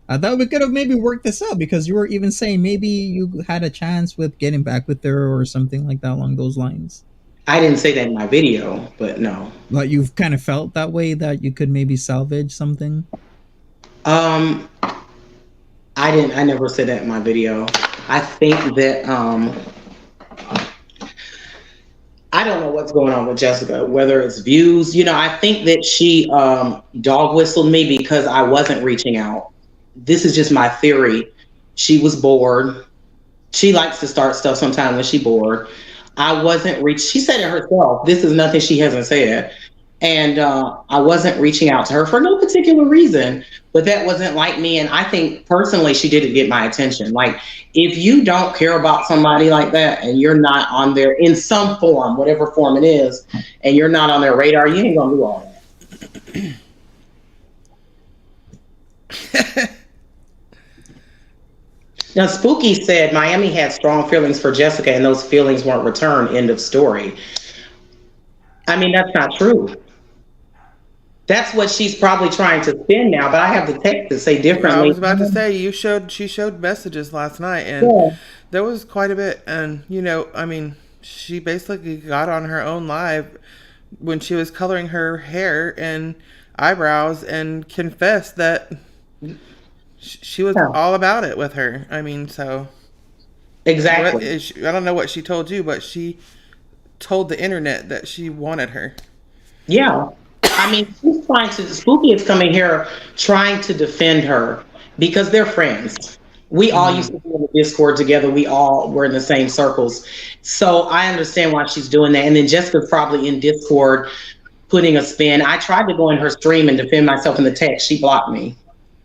I thought we could have maybe worked this out because you were even saying maybe you had a chance with getting back with her or something like that along those lines. I didn't say that in my video, but no. Like you've kind of felt that way that you could maybe salvage something. Um, I never said that in my video. I think that I don't know what's going on with Jessica, whether it's views. I think that she dog whistled me because I wasn't reaching out. This is just my theory. She was bored. She likes to start stuff sometimes when she's bored. I wasn't she said it herself. This is nothing she hasn't said. And I wasn't reaching out to her for no particular reason, but that wasn't like me. And I think personally, she didn't get my attention. Like, if you don't care about somebody like that and you're not on there in some form, whatever form it is, and you're not on their radar, you ain't gonna do all that. Now, Spooky said Miami had strong feelings for Jessica and those feelings weren't returned. End of story. I mean, that's not true. That's what she's probably trying to spin now, but I have the text to say differently. I was about to say, she showed messages last night, and there was quite a bit. And, I mean, she basically got on her own live when she was coloring her hair and eyebrows and confessed that she was all about it with her. I mean, so. Exactly. I don't know what she told you, but she told the internet that she wanted her. Yeah. I mean, Spooky is coming here trying to defend her because they're friends. We all used to be in the Discord together. We all were in the same circles. So I understand why she's doing that. And then Jessica's probably in Discord putting a spin. I tried to go in her stream and defend myself in the text. She blocked me.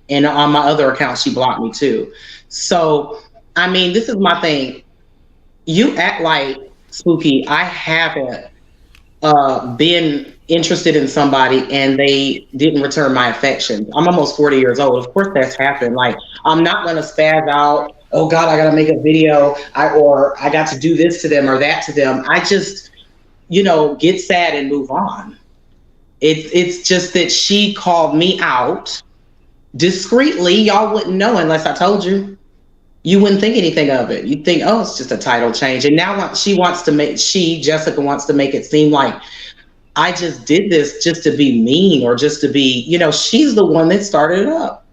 And on my other account, she blocked me too. So, I mean, this is my thing. You act like, Spooky, I haven't been interested in somebody and they didn't return my affection. I'm almost 40 years old. Of course that's happened. Like, I'm not going to spaz out, oh God, I got to make a video, or I got to do this to them or that to them. I just, get sad and move on. It's just that she called me out discreetly. Y'all wouldn't know unless I told you. You wouldn't think anything of it. You'd think, oh, it's just a title change. And now Jessica wants to make it seem like I just did this just to be mean or just to be, she's the one that started it up.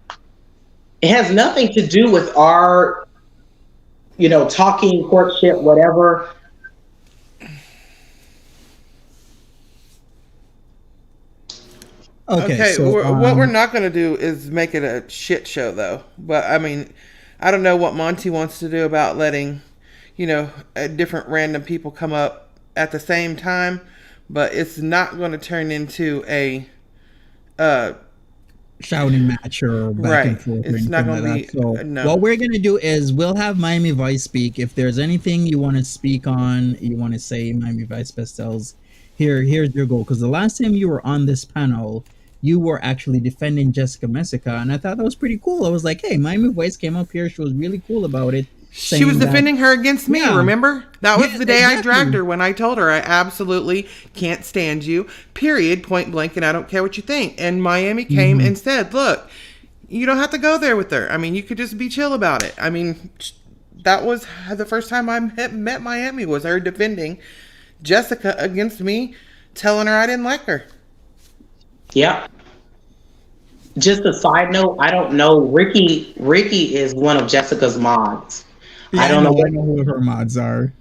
It has nothing to do with our, talking, courtship, whatever. Okay, so, what we're not going to do is make it a shit show, though. But, I mean, I don't know what Monty wants to do about letting, different random people come up at the same time. But it's not going to turn into a shouting match or back and forth. It's not going to be. So what we're going to do is we'll have Miamivice speak. If there's anything you want to speak on, you want to say, Miamivice Pastels, here's your goal. Because the last time you were on this panel, you were actually defending Jessica Messica, and I thought that was pretty cool. I was like, hey, Miamivice came up here. She was really cool about it. She was defending her against me, remember? That was the day I dragged her when I told her I absolutely can't stand you, period, point blank, and I don't care what you think. And Miami came and said, look, you don't have to go there with her. I mean, you could just be chill about it. I mean, that was the first time I met Miami, was her defending Jessica against me, telling her I didn't like her. Yep. Just a side note, I don't know. Ricky is one of Jessica's mods. Yeah, I don't know who her mods are.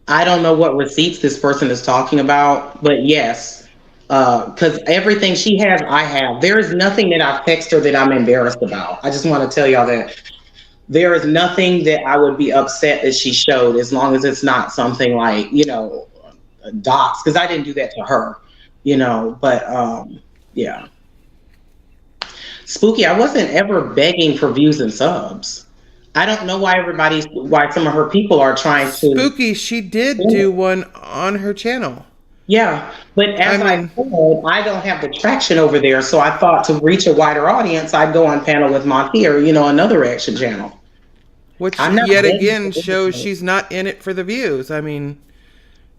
I don't know what receipts this person is talking about, but yes, because everything she has, I have. There is nothing that I've texted her that I'm embarrassed about. I just want to tell y'all that there is nothing that I would be upset that she showed, as long as it's not something like, docs, because I didn't do that to her, but yeah. Spooky, I wasn't ever begging for views and subs. I don't know why some of her people are trying to. Spooky, she did do one on her channel. Yeah, but as I said, I don't have the traction over there, so I thought to reach a wider audience, I'd go on panel with Monty or, another reaction channel. which I'm not yet begging again for shows anything. she's not in it for the views. I mean,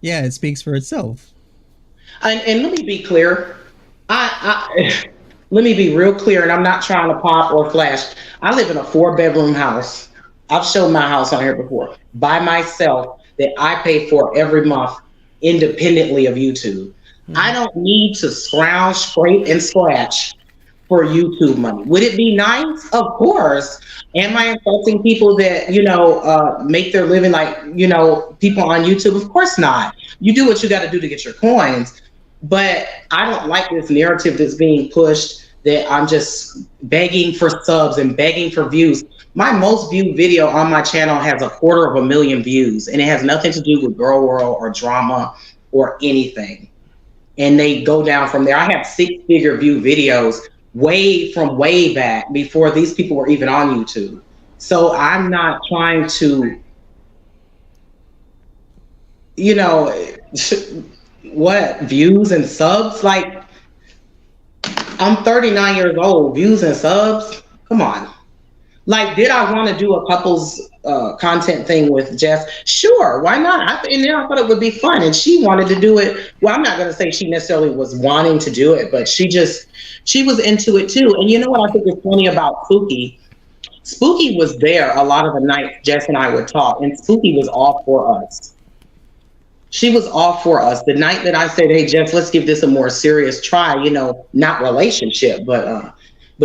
Yeah, it speaks for itself. And let me be clear. I let me be real clear, and I'm not trying to pop or flash. I live in a 4 bedroom house. I've shown my house on here before by myself that I pay for every month, independently of YouTube. I don't need to scrounge, scrape, and scratch for YouTube money. Would it be nice? Of course. Am I insulting people that, make their living like, people on YouTube? Of course not. You do what you got to do to get your coins. But I don't like this narrative that's being pushed that I'm just begging for subs and begging for views. My most viewed video on my channel has 250,000 views, and it has nothing to do with girl world or drama or anything. And they go down from there. I have 6-figure view videos way back before these people were even on YouTube. So I'm not trying to, you know, what, views and subs? Like, I'm 39 years old, views and subs? Come on. Like, did I want to do a couples content thing with Jess? Sure, why not? I thought it would be fun, and she wanted to do it. Well, I'm not going to say she necessarily was wanting to do it, but she was into it too. And you know what I think is funny about Spooky? Spooky was there a lot of the nights Jess and I would talk, and Spooky was all for us. She was all for us. The night that I said, "Hey, Jess, let's give this a more serious try," not relationship, but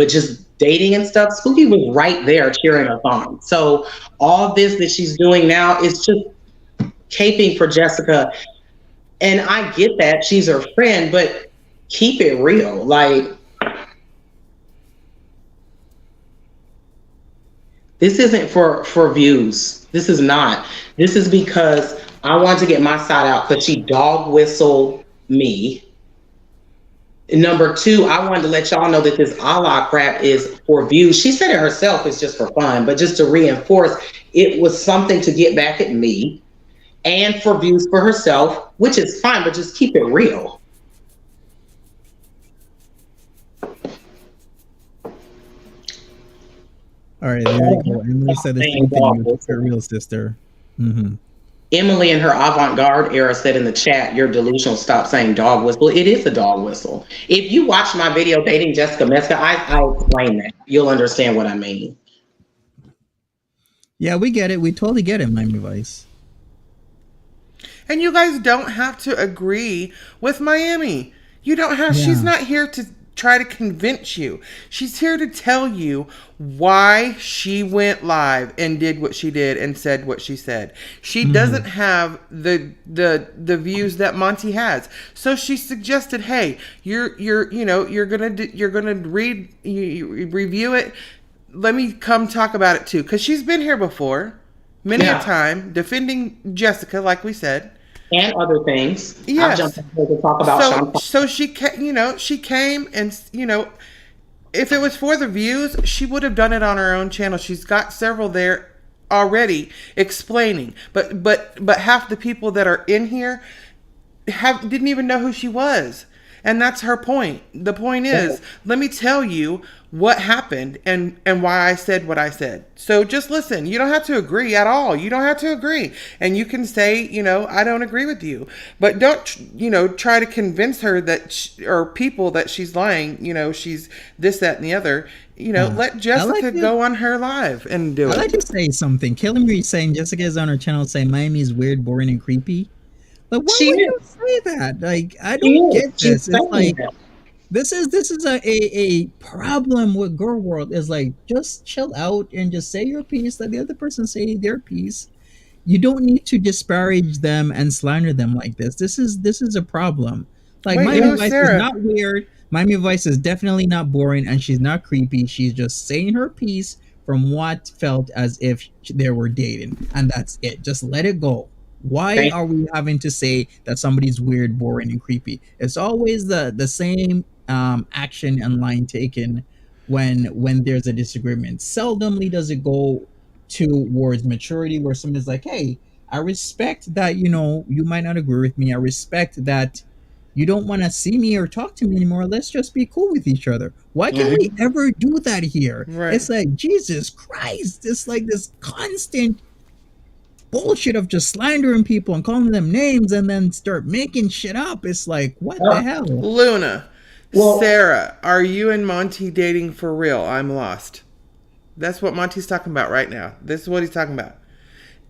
just dating and stuff, Spooky was right there cheering us on. So all this that she's doing now is just caping for Jessica. And I get that she's her friend, but keep it real. Like, this isn't for views. This is not. This is because I wanted to get my side out because she dog whistled me. Number two, I wanted to let y'all know that this Allah crap is for views. She said it herself, it's just for fun, but just to reinforce, it was something to get back at me and for views for herself, which is fine, but just keep it real. All right, there you go. Emily said the same thing. Keep it real, sister. Mm-hmm. Emily in her avant-garde era said in the chat, "You're delusional, stop saying dog whistle." It is a dog whistle. If you watch my video dating Jessica Messica, I explain that. You'll understand what I mean. Yeah, we get it. We totally get it, Miamivice. and you guys don't have to agree with Miami. You don't have, she's not here to try to convince you. She's here to tell you why she went live and did what she did and said what she said. She doesn't have the views that Monty has. So she suggested, "Hey, you're gonna review it. Let me come talk about it too," because she's been here before, many a time, defending Jessica, like we said. And other things. Yes. I've jumped in here to talk about so she came and, if it was for the views, she would have done it on her own channel. She's got several there already explaining. But half the people that are in here didn't even know who she was. And that's her point. The point is, let me tell you what happened and why I said what I said. So just listen. You don't have to agree at all. You don't have to agree. And you can say, I don't agree with you. But don't, try to convince her or people that she's lying, she's this, that, and the other. Let Jessica go on her live and do it. I'd like to say something. Killing Me saying Jessica is on her channel saying Miami is weird, boring, and creepy. Like, why would you say that? Like, I don't get this. It's like this is a problem with Girl World. Is like, just chill out and just say your piece. Let the other person say their piece. You don't need to disparage them and slander them like this. This is a problem. Like, Miamivice is not weird. Miamivice is definitely not boring, and she's not creepy. She's just saying her piece from what felt as if they were dating, and that's it. Just let it go. Why are we having to say that somebody's weird, boring, and creepy? It's always the same action and line taken when there's a disagreement. Seldomly does it go towards maturity, where somebody's like, "Hey, I respect that you might not agree with me. I respect that you don't want to see me or talk to me anymore. Let's just be cool with each other. Why can't we ever do that here? Right. It's like, Jesus Christ. It's like this constant bullshit of just slandering people and calling them names and then start making shit up. It's like, what the hell? Luna, Well- Sarah, are you and Monty dating for real? I'm lost. That's what Monty's talking about right now. This is what he's talking about.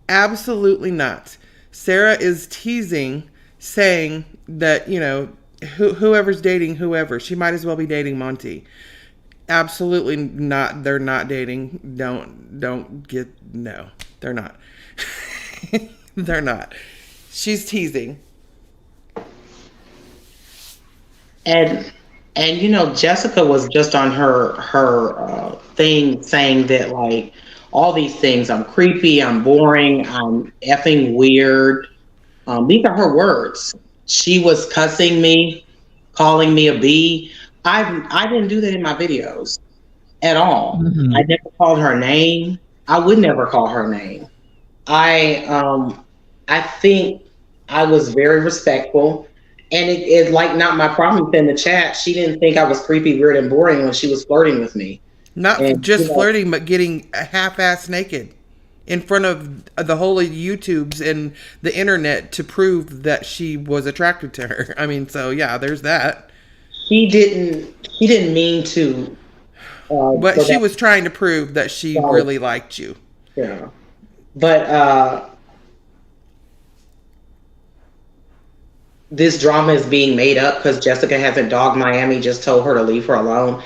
Absolutely not. Sarah is teasing, saying that, you know, whoever's dating whoever, she might as well be dating Monty. Absolutely not. They're not dating. Don't get, no, they're not. They're not. She's teasing. And you know, Jessica was just on her thing saying that, like, all these things, I'm creepy, I'm boring, I'm effing weird. These are her words. She was cussing me, calling me a B. I didn't do that in my videos at all. Mhm. I never called her name. I would never call her name. I think I was very respectful, and it's like not my problem in the chat. She didn't think I was creepy, weird, and boring when she was flirting with me. Not And, just you know, flirting, but getting half-ass naked in front of the whole of YouTubes and the internet to prove that she was attracted to her. I mean, so yeah, there's that. She didn't mean to. But so she that- was trying to prove that she Right. really liked you. Yeah. But this drama is being made up because Jessica hasn't dogged Miami, just told her to leave her alone.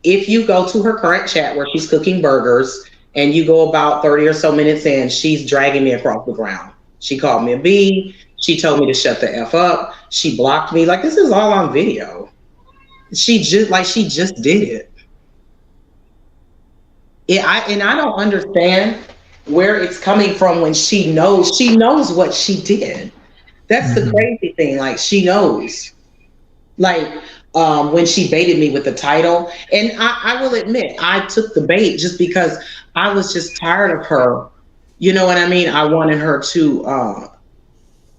If you go to her current chat where she's cooking burgers and you go about 30 or so minutes in, she's dragging me across the ground. She called me a B. She told me to shut the F up. She blocked me. Like, this is all on video. She just did it. I don't understand where it's coming from when she knows what she did. That's the crazy thing. Like, she knows. Like, when she baited me with the title, and I will admit, I took the bait just because I was just tired of her. You know what I mean? I wanted her to,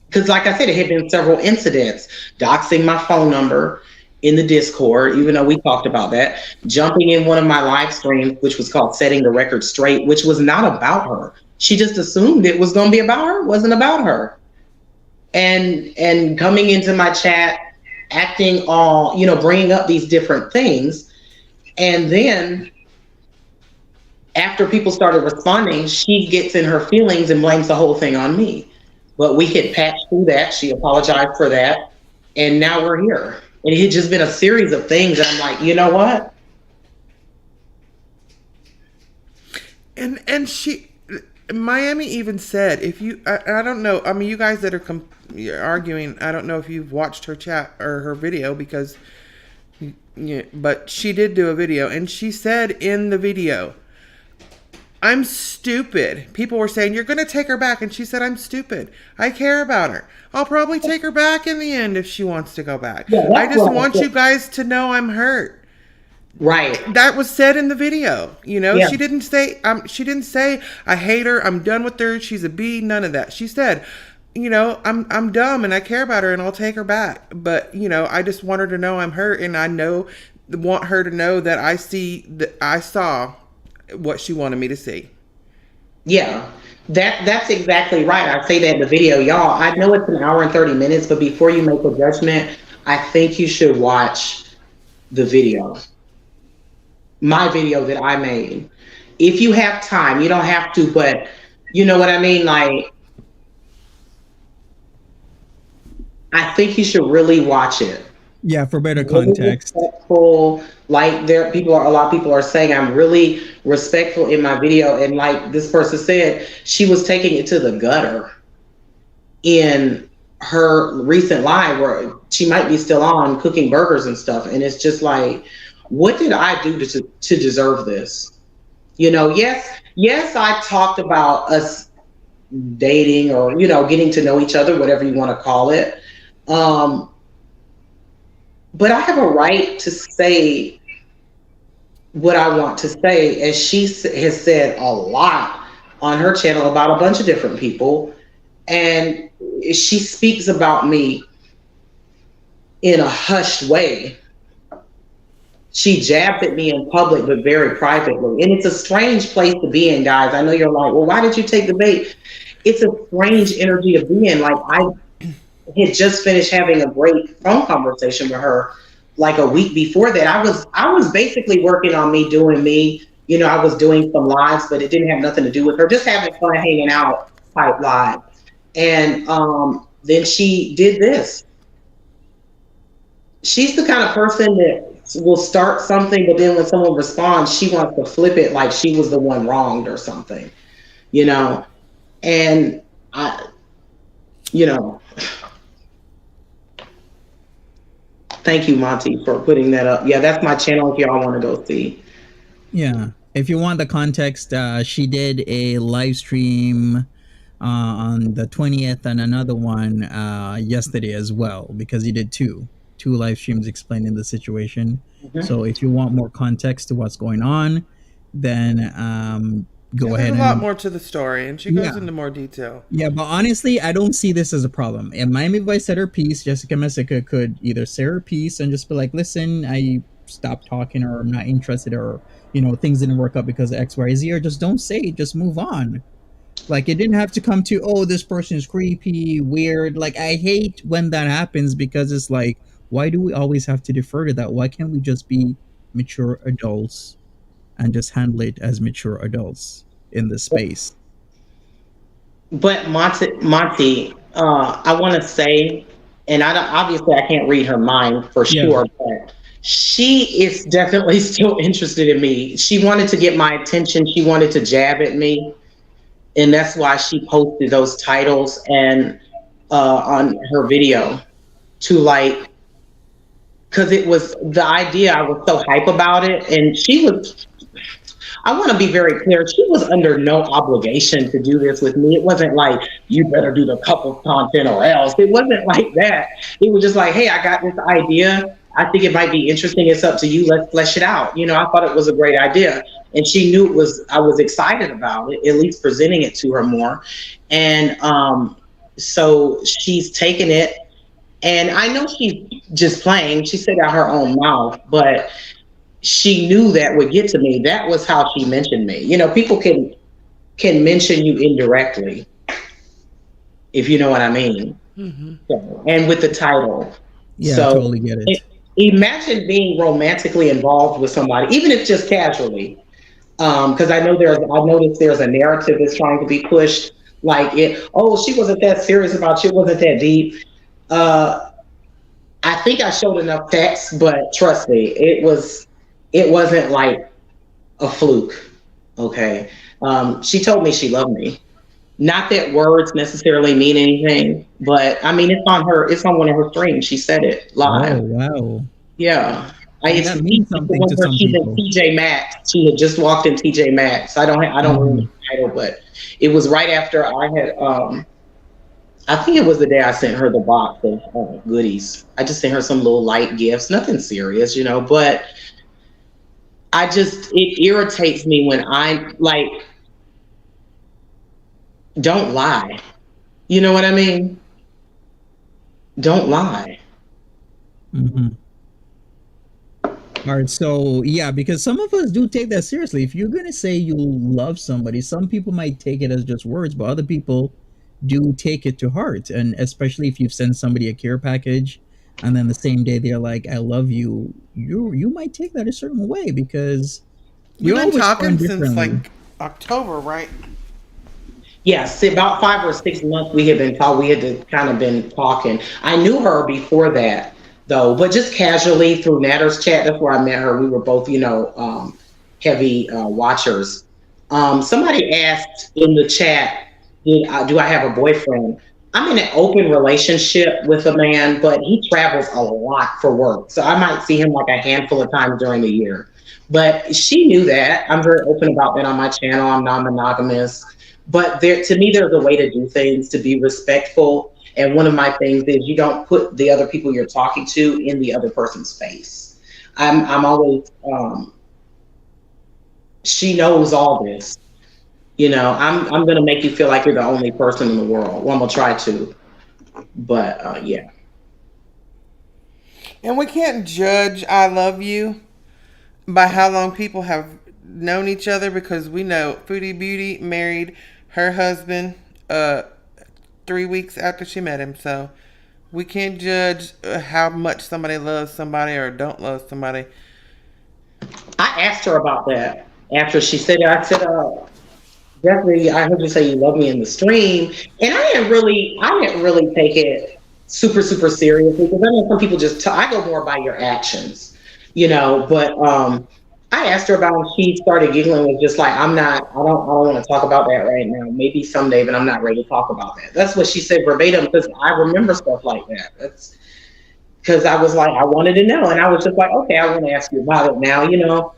because like I said, it had been several incidents, doxing my phone number in the Discord, even though we talked about that, jumping in one of my live streams, which was called Setting the Record Straight, which was not about her. She just assumed it was going to be about her. It wasn't about her. And coming into my chat, acting all, you know, bringing up these different things. And then after people started responding, she gets in her feelings and blames the whole thing on me. But we had patched through that. She apologized for that. And now we're here. And it had just been a series of things. And I'm like, you know what? And Miami even said, if you, I don't know, I mean, you guys that are arguing, I don't know if you've watched her chat or her video because, but she did do a video and she said in the video, I'm stupid. People were saying, you're going to take her back. And she said, I'm stupid. I care about her. I'll probably take her back in the end if she wants to go back. Yeah, I just right. want you guys to know I'm hurt. Right. That was said in the video. You know, Yeah. she didn't say I hate her, I'm done with her, she's a B, none of that. She said, you know, I'm dumb and I care about her and I'll take her back. But, you know, I just want her to know I'm hurt and want her to know that I saw what she wanted me to see. Yeah. That's exactly right. I say that in the video, y'all. I know it's an hour and 30 minutes, but before you make a judgment, I think you should watch the video. My video that I made. If you have time, you don't have to, but you know what I mean? Like, I think you should really watch it. Yeah, for better Really context. respectful. Like, a lot of people are saying I'm really respectful in my video, and like this person said, she was taking it to the gutter in her recent live where she might be still on cooking burgers and stuff, and it's just like, what did I do to deserve this? You know, yes, I talked about us dating or, you know, getting to know each other, whatever you want to call it. But I have a right to say what I want to say, as she has said a lot on her channel about a bunch of different people. And she speaks about me in a hushed way. She jabbed at me in public, but very privately. And it's a strange place to be in, guys. I know you're like, well, why did you take the bait? It's a strange energy to be in. Like, I had just finished having a great phone conversation with her like a week before that. I was basically working on me doing me. You know, I was doing some lives, but it didn't have nothing to do with her. Just having fun, hanging out type live. And then she did this. She's the kind of person that will start something, but then when someone responds, she wants to flip it like she was the one wronged or something, you know? And I, you know, thank you, Monty, for putting that up. Yeah, that's my channel if y'all want to go see. Yeah. If you want the context, she did a live stream on the 20th and another one yesterday as well, because he did two live streams explaining the situation. Mhm. So if you want more context to what's going on, then go ahead There's a and lot more to the story, and she goes Yeah. into more detail. Yeah, but honestly, I don't see this as a problem. If Miamivice said her piece, Jessica Messica could either say her piece and just be like, listen, I stopped talking, or I'm not interested, or, you know, things didn't work out because of X, Y, Z, or just don't say it, just move on. Like, it didn't have to come to, oh, this person is creepy, weird. Like, I hate when that happens, because it's like, why do we always have to defer to that? Why can't we just be mature adults and just handle it as mature adults in this space? But Monty, I want to say, and I don't, obviously I can't read her mind for Yeah. sure, but she is definitely still interested in me. She wanted to get my attention. She wanted to jab at me, and that's why she posted those titles and on her video to like, because it was the idea. I was so hype about it, and she was. I want to be very clear. She was under no obligation to do this with me. It wasn't like, you better do the couple content or else. It wasn't like that. It was just like, hey, I got this idea. I think it might be interesting. It's up to you. Let's flesh it out. You know, I thought it was a great idea. And she knew I was excited about it, at least presenting it to her more. And so she's taken it. And I know she's just playing. She said out her own mouth, but she knew that would get to me. That was how she mentioned me. You know, people can mention you indirectly, if you know what I mean. Mm-hmm. So, and with the title. Yeah, So I totally get it. Imagine being romantically involved with somebody, even if just casually. Because I noticed there's a narrative that's trying to be pushed. Like she wasn't that serious about you, it wasn't that deep. I think I showed enough text, but trust me, it wasn't like a fluke. Okay. She told me she loved me. Not that words necessarily mean anything, but I mean, it's on one of her streams. She said it live. Oh, wow. Yeah. That means something to some she's people. in TJ Maxx. She had just walked in TJ Maxx. I don't remember the title, but it was right after I had, I think it was the day I sent her the box of goodies. I just sent her some little light gifts, nothing serious, you know, but it irritates me when I like, don't lie. You know what I mean? Don't lie. Mm-hmm. All right, so yeah, because some of us do take that seriously. If you're gonna say you love somebody, some people might take it as just words, but other people do take it to heart. And especially if you've sent somebody a care package, and then the same day they're like, "I love you," you might take that a certain way, because We've been always talking respond since differently. like October, right? Yes, about 5 or 6 months we had kind of been talking. I knew her before that though, but just casually through Natter's chat. That's where I met her. We were both, heavy watchers. Somebody asked in the chat, do I have a boyfriend? I'm in an open relationship with a man, but he travels a lot for work. So I might see him like a handful of times during the year. But she knew that. I'm very open about that on my channel. I'm non-monogamous. But to me, there's a way to do things to be respectful. And one of my things is you don't put the other people you're talking to in the other person's face. I'm always, she knows all this. You know, I'm going to make you feel like you're the only person in the world. Well, I'm going to try to. But yeah. And we can't judge I love you by how long people have known each other, because we know Foodie Beauty married her husband 3 weeks after she met him. So we can't judge how much somebody loves somebody or don't love somebody. I asked her about that after she said it. I said, definitely, I heard you say you love me in the stream, and I didn't really take it super, super seriously because I know some people just. I go more by your actions, you know. But I asked her about, it, and she started giggling. Was just like, I'm not. I don't want to talk about that right now. Maybe someday, but I'm not ready to talk about that. That's what she said verbatim because I remember stuff like that. That's because I was like, I wanted to know, and I was just like, okay, I want to ask you about it now. You know,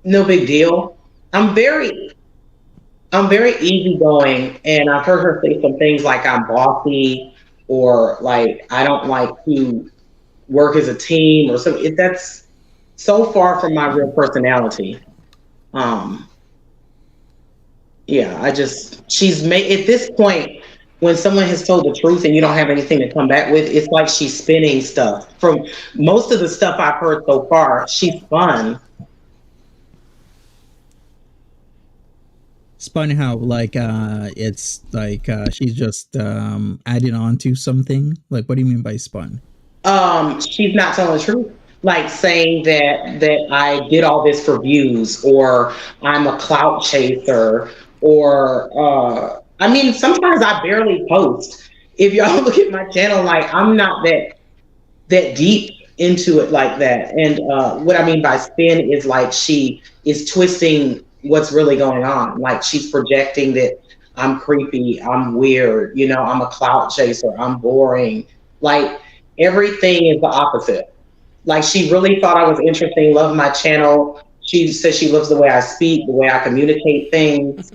no big deal. I'm very I'm very easygoing, and I've heard her say some things like I'm bossy or like I don't like to work as a team or something. That's so far from my real personality. Um, yeah, I just she's made at this point when someone has told the truth and you don't have anything to come back with, it's like she's spinning stuff. From most of the stuff I've heard so far, she's spun. Spun how? Like it's like she's just adding on to something. Like what do you mean by spun? She's not telling the truth, like saying that I did all this for views, or I'm a clout chaser, or I mean, sometimes I barely post. If y'all look at my channel, like I'm not that deep into it like that. And what I mean by spin is like she is twisting what's really going on. Like she's projecting that I'm creepy, I'm weird, you know, I'm a clout chaser, I'm boring. Like everything is the opposite. Like she really thought I was interesting, loved my channel. She says she loves the way I speak, the way I communicate things,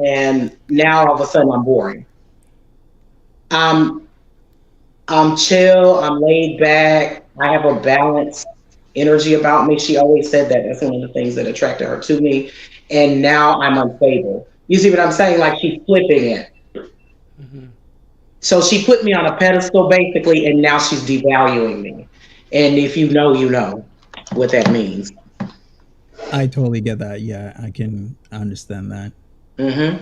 and now all of a sudden I'm boring. I'm I'm chill. I'm laid back. I have a balanced energy about me. She always said that. That's one of the things that attracted her to me. And now I'm unstable. You see what I'm saying? Like she's flipping it. Mm-hmm. So she put me on a pedestal basically, and now she's devaluing me. And if you know, you know what that means. I totally get that. Yeah, I can understand that. hmm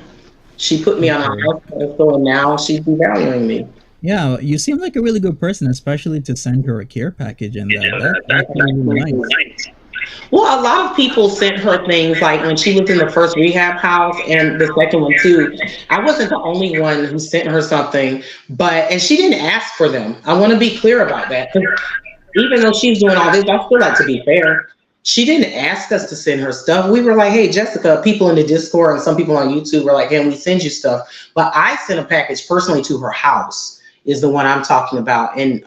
She put me on a Okay. high pedestal, and now she's devaluing me. Yeah, you seem like a really good person, especially to send her a care package and that. That's actually really nice. Well, a lot of people sent her things like when she was in the first rehab house and the second one too. I wasn't the only one who sent her something, but and she didn't ask for them. I want to be clear about that. 'Cause even though she's doing all this, I feel like to be fair, she didn't ask us to send her stuff. We were like, hey, Jessica, people in the Discord and some people on YouTube were like, can we send you stuff? But I sent a package personally to her house, is the one I'm talking about. And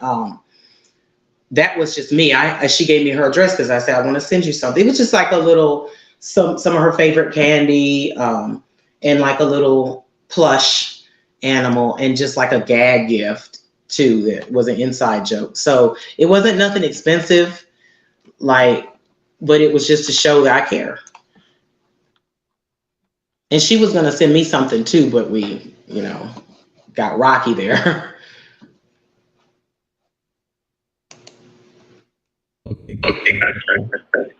that was just me. She gave me her address because I said, I want to send you something. It was just like a little, some of her favorite candy, and like a little plush animal and just like a gag gift too. That was an inside joke. So it wasn't nothing expensive, like, but it was just to show that I care. And she was going to send me something too, but we, got rocky there. Okay, good.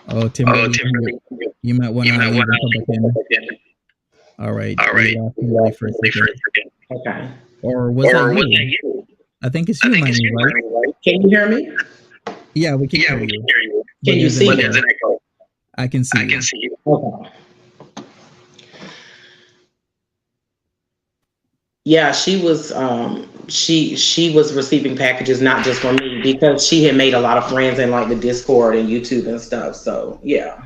Oh, Timberly, you might want to leave and come back in. All right. You lost me really for a second. Okay. Or was that you? I think it's you, Miami, right? Can you hear me? Yeah, we can hear you. Can you see me? I can see you. Okay. Yeah, she was she was receiving packages not just from me because she had made a lot of friends in like the Discord and YouTube and stuff. So yeah.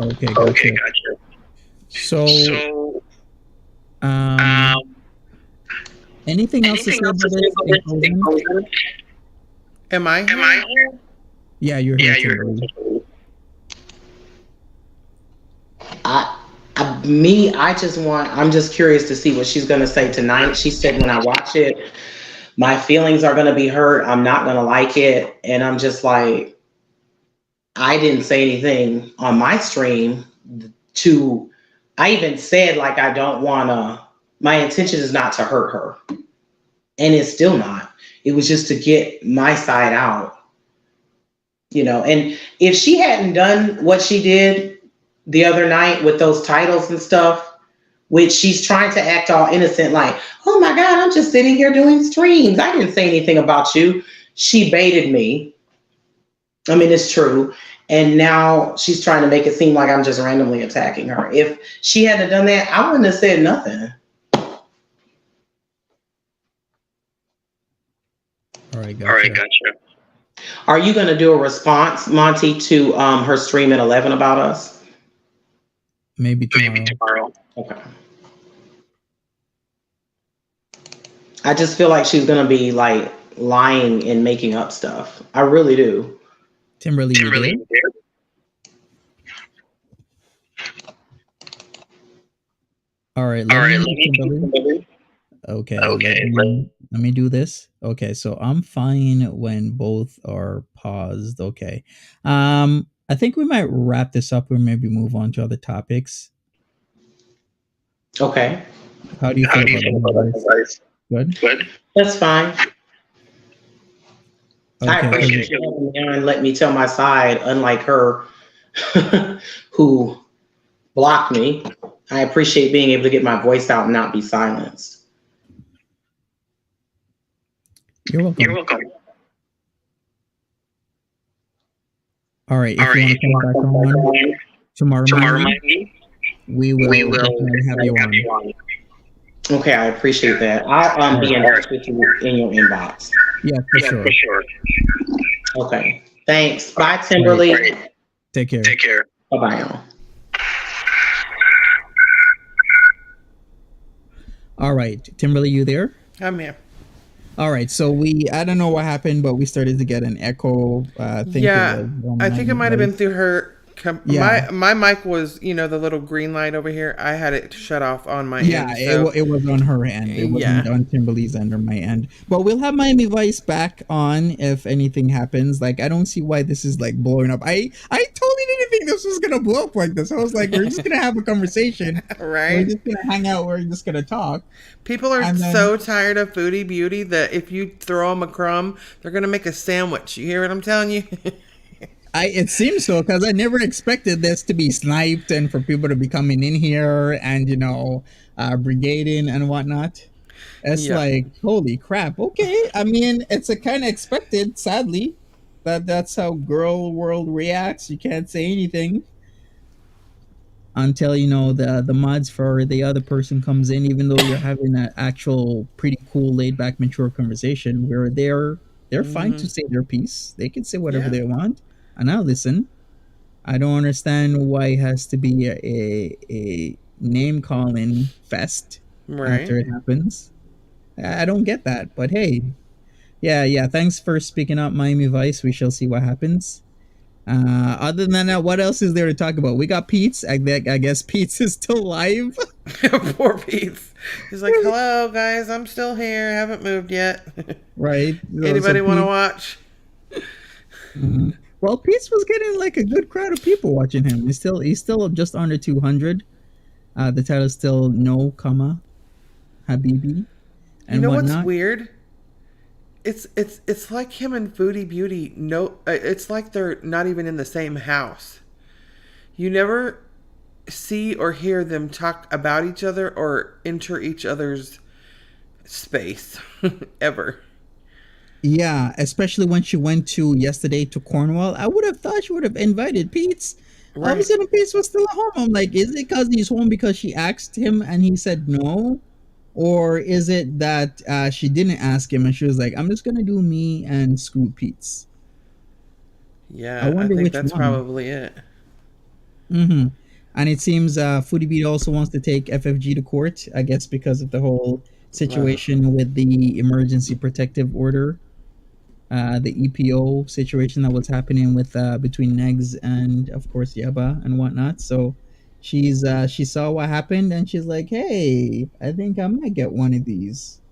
Okay, gotcha. So anything else to say about this in closing? Am I here? Yeah, you're here, Timberly. I'm just curious to see what she's going to say tonight. She said when I watch it, my feelings are going to be hurt. I'm not going to like it. And I'm just like, I didn't say anything on my stream I even said like, I don't want to, my intention is not to hurt her. And it's still not. It was just to get my side out, And if she hadn't done what she did the other night with those titles and stuff, which she's trying to act all innocent, like, oh my God, I'm just sitting here doing streams. I didn't say anything about you. She baited me. I mean, it's true. And now she's trying to make it seem like I'm just randomly attacking her. If she hadn't done that, I wouldn't have said nothing. All right, gotcha. Are you going to do a response, Monty, to her stream at 11 about us? Maybe tomorrow. Okay. I just feel like she's going to be like lying and making up stuff. I really do. Timberly, you there? All right, let me Okay. Let me do this. Okay, so I'm fine when both are paused. Okay. I think we might wrap this up or maybe move on to other topics. Okay. How do you feel about that? Good? That's fine. Okay. I appreciate you having me on and let me tell my side, unlike her who blocked me. I appreciate being able to get my voice out and not be silenced. You're welcome. All right. If you want to come back on tomorrow morning, we will definitely have you on. Okay, I appreciate that. I'll be in touch with you in your inbox. Yeah, for sure. Okay. Thanks. Bye, Timberly. Right. Take care. Bye-bye, y'all. All right. Timberly, you there? I'm here. All right. So I don't know what happened, but we started to get an echo. I think it might have been through her. My mic was, the little green light over here. I had it shut off on my end. Yeah, it was on her end. It wasn't on Timberly's end or my end. But we'll have Miamivice back on if anything happens. Like, I don't see why this is like blowing up. I totally didn't think this was gonna blow up like this. I was like, we're just gonna have a conversation. Right. We're just gonna hang out. We're just gonna talk. People are so tired of Foodie Beauty that if you throw them a crumb, they're gonna make a sandwich. You hear what I'm telling you? It seems so, because I never expected this to be sniped and for people to be coming in here and, brigading and whatnot. It's like, holy crap. Okay. I mean, it's a kind of expected, sadly, that's how girl world reacts. You can't say anything until, the mods for the other person comes in, even though you're having that actual pretty cool, laid back, mature conversation where they're fine to say their piece. They can say whatever they want. And I'll listen. I don't understand why it has to be a name calling fest after it happens. I don't get that. But hey, yeah. Thanks for speaking up, Miamivice. We shall see what happens. Other than that, what else is there to talk about? We got Pete's. I guess Pete's is still live. Poor Pete's. He's like, hello guys, I'm still here. I haven't moved yet. Right. Anybody want to watch? Mm-hmm. Well, Pete's was getting like a good crowd of people watching him. He's still just under 200. The title is still No, Habibi. And you know whatnot. What's weird? It's like him and Foodie Beauty. No, it's like they're not even in the same house. You never see or hear them talk about each other or enter each other's space ever. Yeah, especially when she went yesterday to Cornwall. I would have thought she would have invited Pete's. Right. All of a sudden, Pete's was still at home. I'm like, is it because he's home because she asked him and he said no? Or is it that she didn't ask him and she was like, I'm just going to do me and screw Pete's? Yeah, I think that's probably it. Mm-hmm. And it seems Foodie Beauty also wants to take FFG to court, I guess because of the whole situation with the emergency protective order. The EPO situation that was happening with between Negs and of course Yaba and whatnot. So she saw what happened and she's like, hey, I think I might get one of these.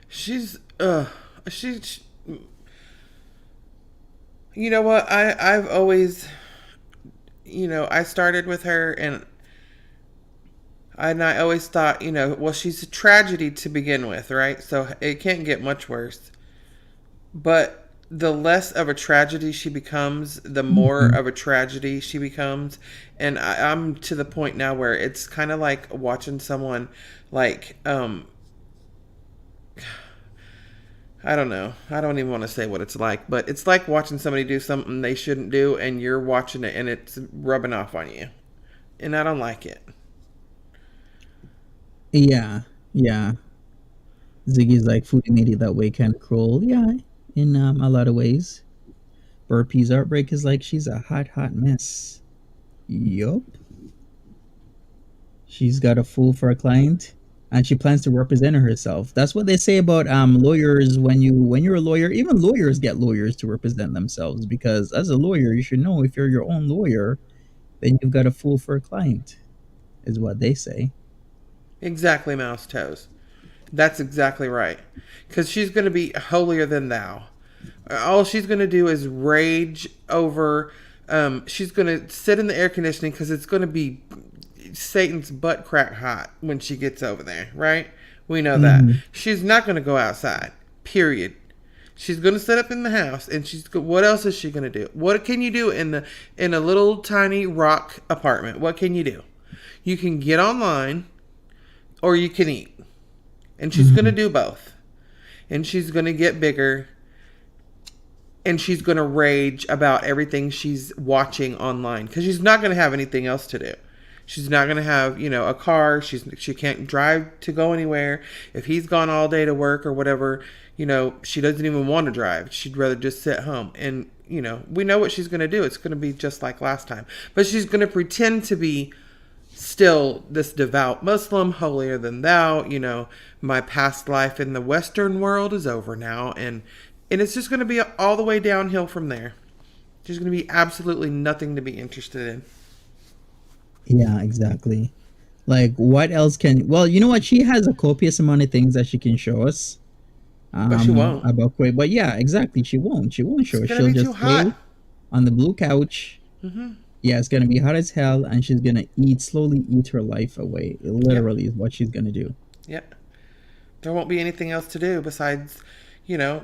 She's you know what, I've always, I started with her and And I always thought, well, she's a tragedy to begin with, right? So it can't get much worse. But the less of a tragedy she becomes, the more Mhm. of a tragedy she becomes. And I'm to the point now where it's kind of like watching someone like, I don't know. I don't even want to say what it's like, but it's like watching somebody do something they shouldn't do and you're watching it and it's rubbing off on you. And I don't like it. Yeah, yeah. Ziggy's like Foodie made it that way, kind of cruel. Yeah, in a lot of ways. Burpee's Heartbreak is like she's a hot, hot mess. Yup. She's got a fool for a client, and she plans to represent herself. That's what they say about lawyers. When you're a lawyer, even lawyers get lawyers to represent themselves because as a lawyer, you should know if you're your own lawyer, then you've got a fool for a client, is what they say. Exactly, Mouse Toes. That's exactly right. Because she's going to be holier than thou. All she's going to do is rage over. She's going to sit in the air conditioning because it's going to be Satan's butt crack hot when she gets over there, right? We know that. Hmm. She's not going to go outside, period. She's going to sit up in the house, and what else is she going to do? What can you do in a little tiny rock apartment? What can you do? You can get online, or you can eat, and she's going to Hmm. do both. And she's going to get bigger, and she's going to rage about everything she's watching online because she's not going to have anything else to do. She's not going to have, a car. She can't drive to go anywhere. If he's gone all day to work or whatever, she doesn't even want to drive. She'd rather just sit home. And, we know what she's going to do. It's going to be just like last time. But she's going to pretend to be still this devout Muslim, holier than thou. My past life in the Western world is over now. And it's just going to be all the way downhill from there. There's going to be absolutely nothing to be interested in. Yeah, exactly. Like, what else can? Well, you know what? She has a copious amount of things that she can show us. But she won't. About Quay, but yeah, exactly. She won't. She won't show It's us. going to She'll be too just lay hot. on the blue couch. Mm-hmm. Yeah, it's gonna be hot as hell, and she's gonna slowly eat her life away. It Yep. literally is what she's gonna do. Yep. There won't be anything else to do besides, you know,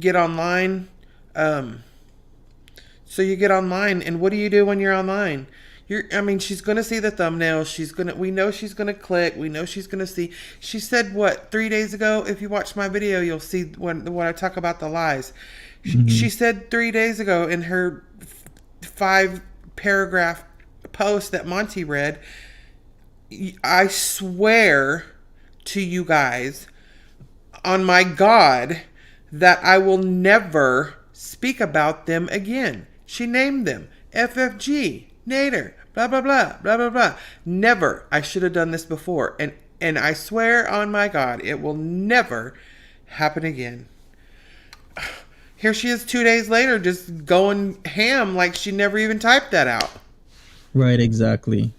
get online. Um, so you get online, and what do you do when you're online? She's gonna see the thumbnail. We know she's gonna click. We know she's gonna see. She said what 3 days ago. If you watch my video, you'll see when I talk about the lies. Hmm. She said 3 days ago in her 5 paragraph post that Monty read. I swear to you guys, on my God, that I will never speak about them again. She named them FFG, Nader, blah, blah, blah, blah, blah, blah. Never. I should have done this before. And I swear on my God, it will never happen again. Here she is 2 days later just going ham like she never even typed that out. Right, exactly.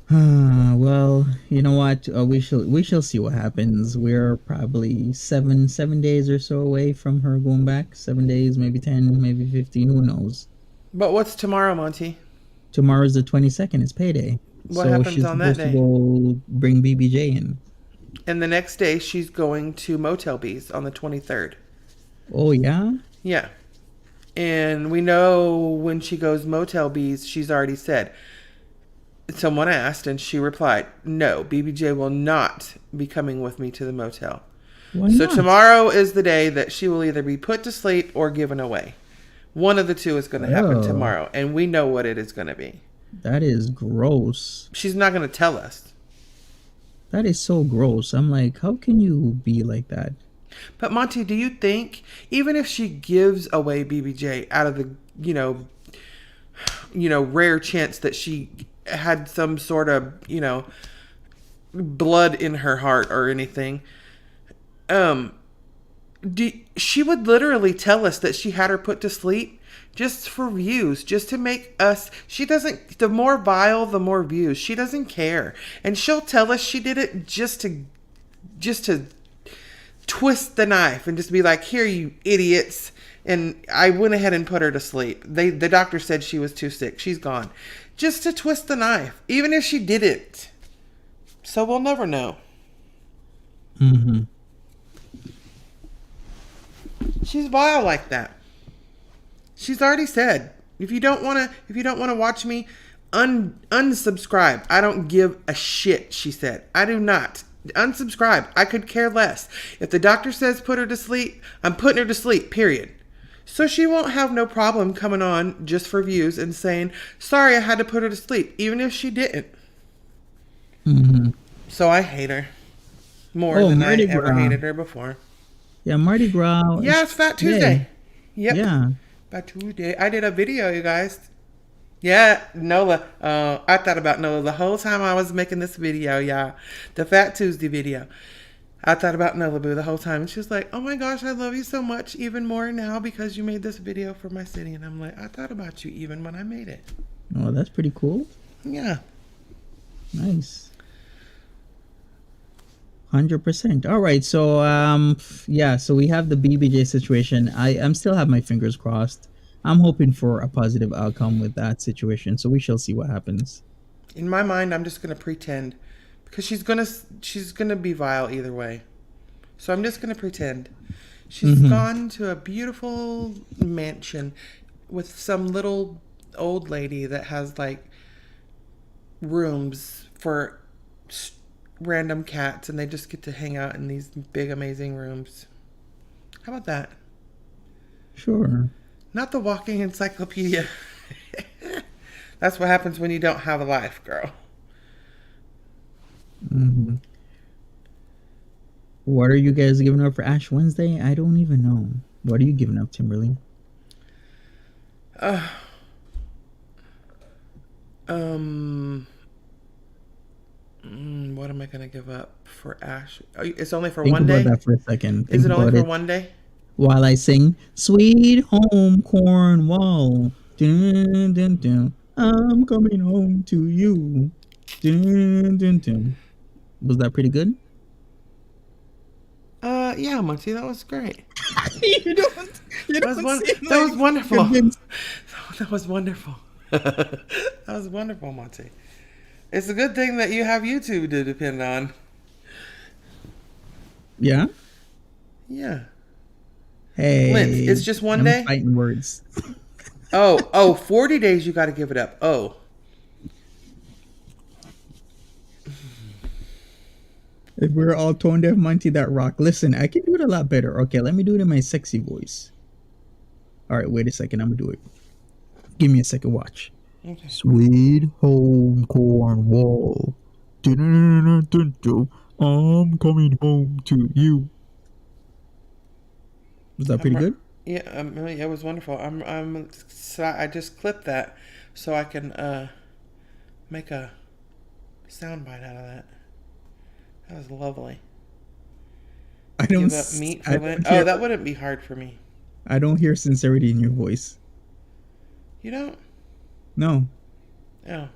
Well, you know what? We shall see what happens. We're probably seven days or so away from her going back. 7 days, maybe 10, maybe 15. Who knows? But what's tomorrow, Monty? Tomorrow's the 22nd. It's payday, What so happens she's on that supposed to day? go bring BBJ in. And the next day, she's going to Motel Bees on the 23rd. Oh yeah. Yeah. And we know when she goes Motel Bees, she's already said. Someone asked, and she replied, no, BBJ will not be coming with me to the motel. Why So not? tomorrow is the day that she will either be put to sleep or given away. One of the two is going to happen Oh, tomorrow, and we know what it is going to be. that is gross. She's not going to tell us. That is so gross. I'm like, how can you be like that? But Monty, do you think even if she gives away BBJ out of the, rare chance that she had some sort of, blood in her heart or anything, she would literally tell us that she had her put to sleep just for views, just to make us, the more vile, the more views. She doesn't care. And she'll tell us she did it just to twist the knife and just be like, here, you idiots. And I went ahead and put her to sleep. The doctor said she was too sick. She's gone. Just to twist the knife. Even if she didn't. So we'll never know. Mm-hmm. She's vile like that. She's already said, if you don't want to watch me, unsubscribe. I don't give a shit, she said. I do not. Unsubscribe. I could care less. If the doctor says put her to sleep, I'm putting her to sleep, period. So she won't have no problem coming on just for views and saying, sorry, I had to put her to sleep, even if she didn't. Mm-hmm. So I hate her more than I ever hated her before. Yeah, Mardi Gras. Yeah, it's Fat Tuesday. Yep. Yeah. Fat Tuesday. I did a video, you guys. Yeah, Nola. I thought about Nola the whole time I was making this video, y'all. The Fat Tuesday video. I thought about Nola Boo the whole time. And she was like, oh my gosh, I love you so much, even more now because you made this video for my city. And I'm like, I thought about you even when I made it. Oh, that's pretty cool. Yeah. Nice. 100%. All right. So, yeah. So we have the BBJ situation. I'm still have my fingers crossed. I'm hoping for a positive outcome with that situation. So we shall see what happens. In my mind, I'm just gonna pretend because she's gonna be vile either way. So I'm just gonna pretend. She's gone to a beautiful mansion with some little old lady that has like rooms for random cats, and they just get to hang out in these big amazing rooms. How about that? Sure. Not the walking encyclopedia. That's what happens when you don't have a life, girl. Mm-hmm. What are you guys giving up for Ash Wednesday? I don't even know. What are you giving up, Timberly? What am I gonna give up for Ash? It's only for Think one about day. that for a second. Is Think it only about for it one day? while I sing "Sweet Home Cornwall." Dun, dun, dun. I'm coming home to you. Dun, dun, dun. Was that pretty good? Yeah, Monty, that was great. you don't. You That was, that was wonderful. That was wonderful. That was wonderful, Monty. It's a good thing that you have YouTube to depend on. Yeah. Yeah. Hey. Lynn, it's just one day? Fighting words. 40 days you got to give it up. Oh. If we're all tone deaf, Monty, that rock. Listen, I can do it a lot better. Okay, let me do it in my sexy voice. All right, wait a second. I'm going to do it. Give me a second. Watch. Okay. Sweet home Cornwall. I'm coming home to you. Was that pretty good? Yeah, it was wonderful. I just clipped that so I can make a soundbite out of that. That was lovely. I don't. Give up meat for Lynn. Oh, that wouldn't be hard for me. I don't hear sincerity in your voice. You don't? No. Oh.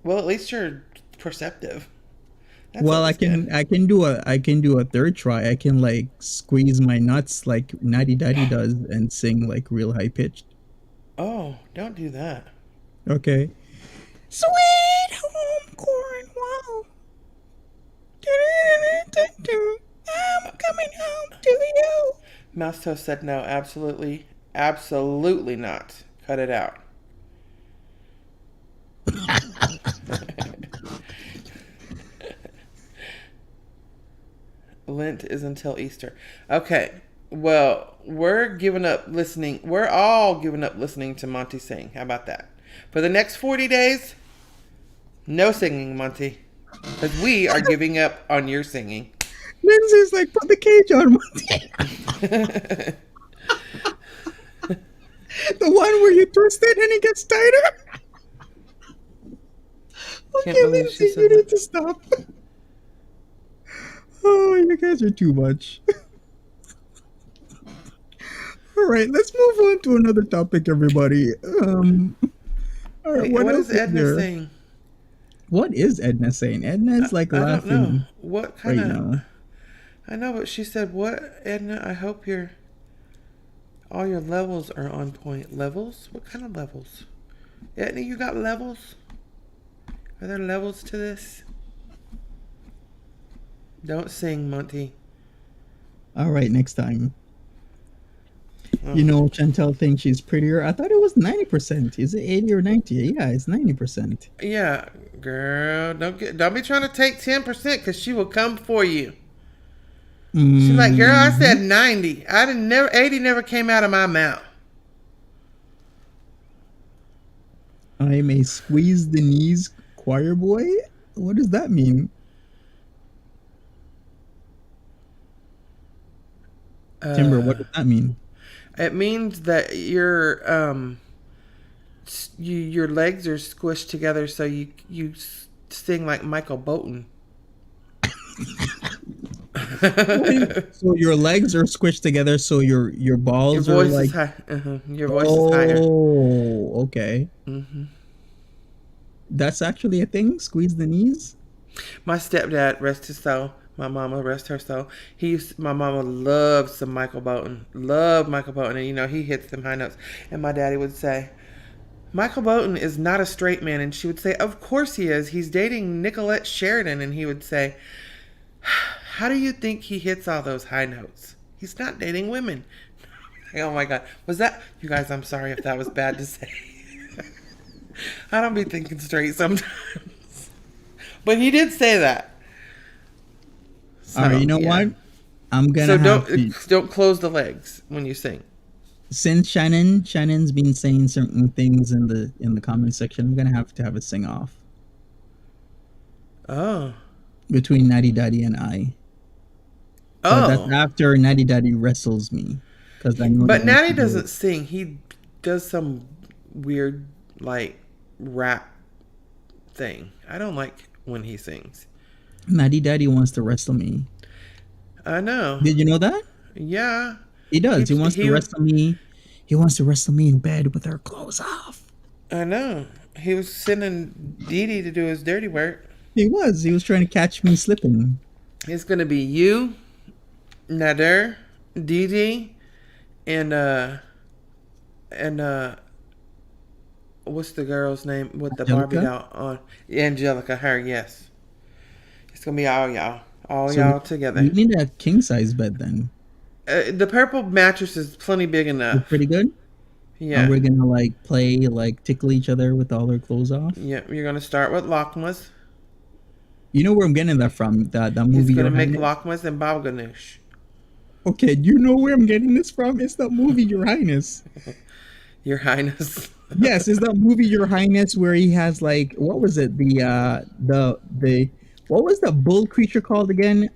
Well, at least you're perceptive. That's well, I can do a third try. I can like squeeze my nuts like Natty Daddy does and sing like real high pitched. Oh, don't do that. Okay. Sweet home Cornwall. I'm coming home to you. Mouse Toast said no, absolutely not. Cut it out. Lent is until Easter. Okay. Well, we're giving up listening. We're all giving up listening to Monty sing. How about that? For the next 40 days, no singing, Monty. Because we are giving up on your singing. Lindsay's like, put the cage on, Monty. The one where you twist it and it gets tighter. Okay, Lindsay, you need to stop. Oh, you guys are too much. All right, let's move on to another topic, everybody. All right, what is Edna saying? What is Edna saying? Edna's like laughing. I don't know. What kind right of... now. I know, but she said, what, Edna? I hope you're... All your levels are on point. Levels? What kind of levels? Edna, you got levels? Are there levels to this? Don't sing, Monty. All right, next time. You know, Chantel thinks she's prettier. I thought it was 90%. Is it 80 or 90? Yeah, it's 90%. Yeah, girl, don't be trying to take 10% because she will come for you. She's like, girl, I said 90. 80 never came out of my mouth. I'm a squeeze the knees choir boy? What does that mean? Timber, what does that mean? It means that your legs are squished together so you sing like Michael Bolton. So your legs are squished together so your balls your voice are like... is high. Your voice is higher. Oh, okay. That's actually a thing? Squeeze the knees? My stepdad, rest his soul. My mama, rest her soul. My mama loved some Michael Bolton. Loved Michael Bolton. And, you know, he hits them high notes. And my daddy would say, Michael Bolton is not a straight man. And she would say, of course he is. He's dating Nicolette Sheridan. And he would say, how do you think he hits all those high notes? He's not dating women. Oh, my God. Was that... You guys, I'm sorry if that was bad to say. I don't be thinking straight sometimes. But he did say that. So, all right, you know what? I'm gonna don't close the legs when you sing. Since Shannon's been saying certain things in the comment section, I'm gonna have to have a sing off. Oh. Between Natty Daddy and I. But that's after Natty Daddy wrestles me, because I know. But Natty doesn't sing. He does some weird like rap thing. I don't like when he sings. Natty Daddy wants to wrestle me. I know. Did you know that? Yeah. He does. He wants to wrestle me. He wants to wrestle me in bed with our clothes off. I know. He was sending Dee Dee to do his dirty work. He was. He was trying to catch me slipping. It's gonna be you, Nader, Dee Dee, and what's the girl's name with the Barbie doll on? Angelica. Her, yes. It's gonna be all y'all together. You need a king size bed then. The purple mattress is plenty big enough. It's pretty good. Yeah. And we're gonna like play, like tickle each other with all our clothes off. Yeah, you're gonna start with Lockmas. You know where I'm getting that from? That movie. He's gonna make Lockmas and Baba Ganoush. Okay, you know where I'm getting this from? It's that movie, Your Highness. Your Highness. Yes, it's that movie, Your Highness, where he has like, what was it? The what was the bull creature called again?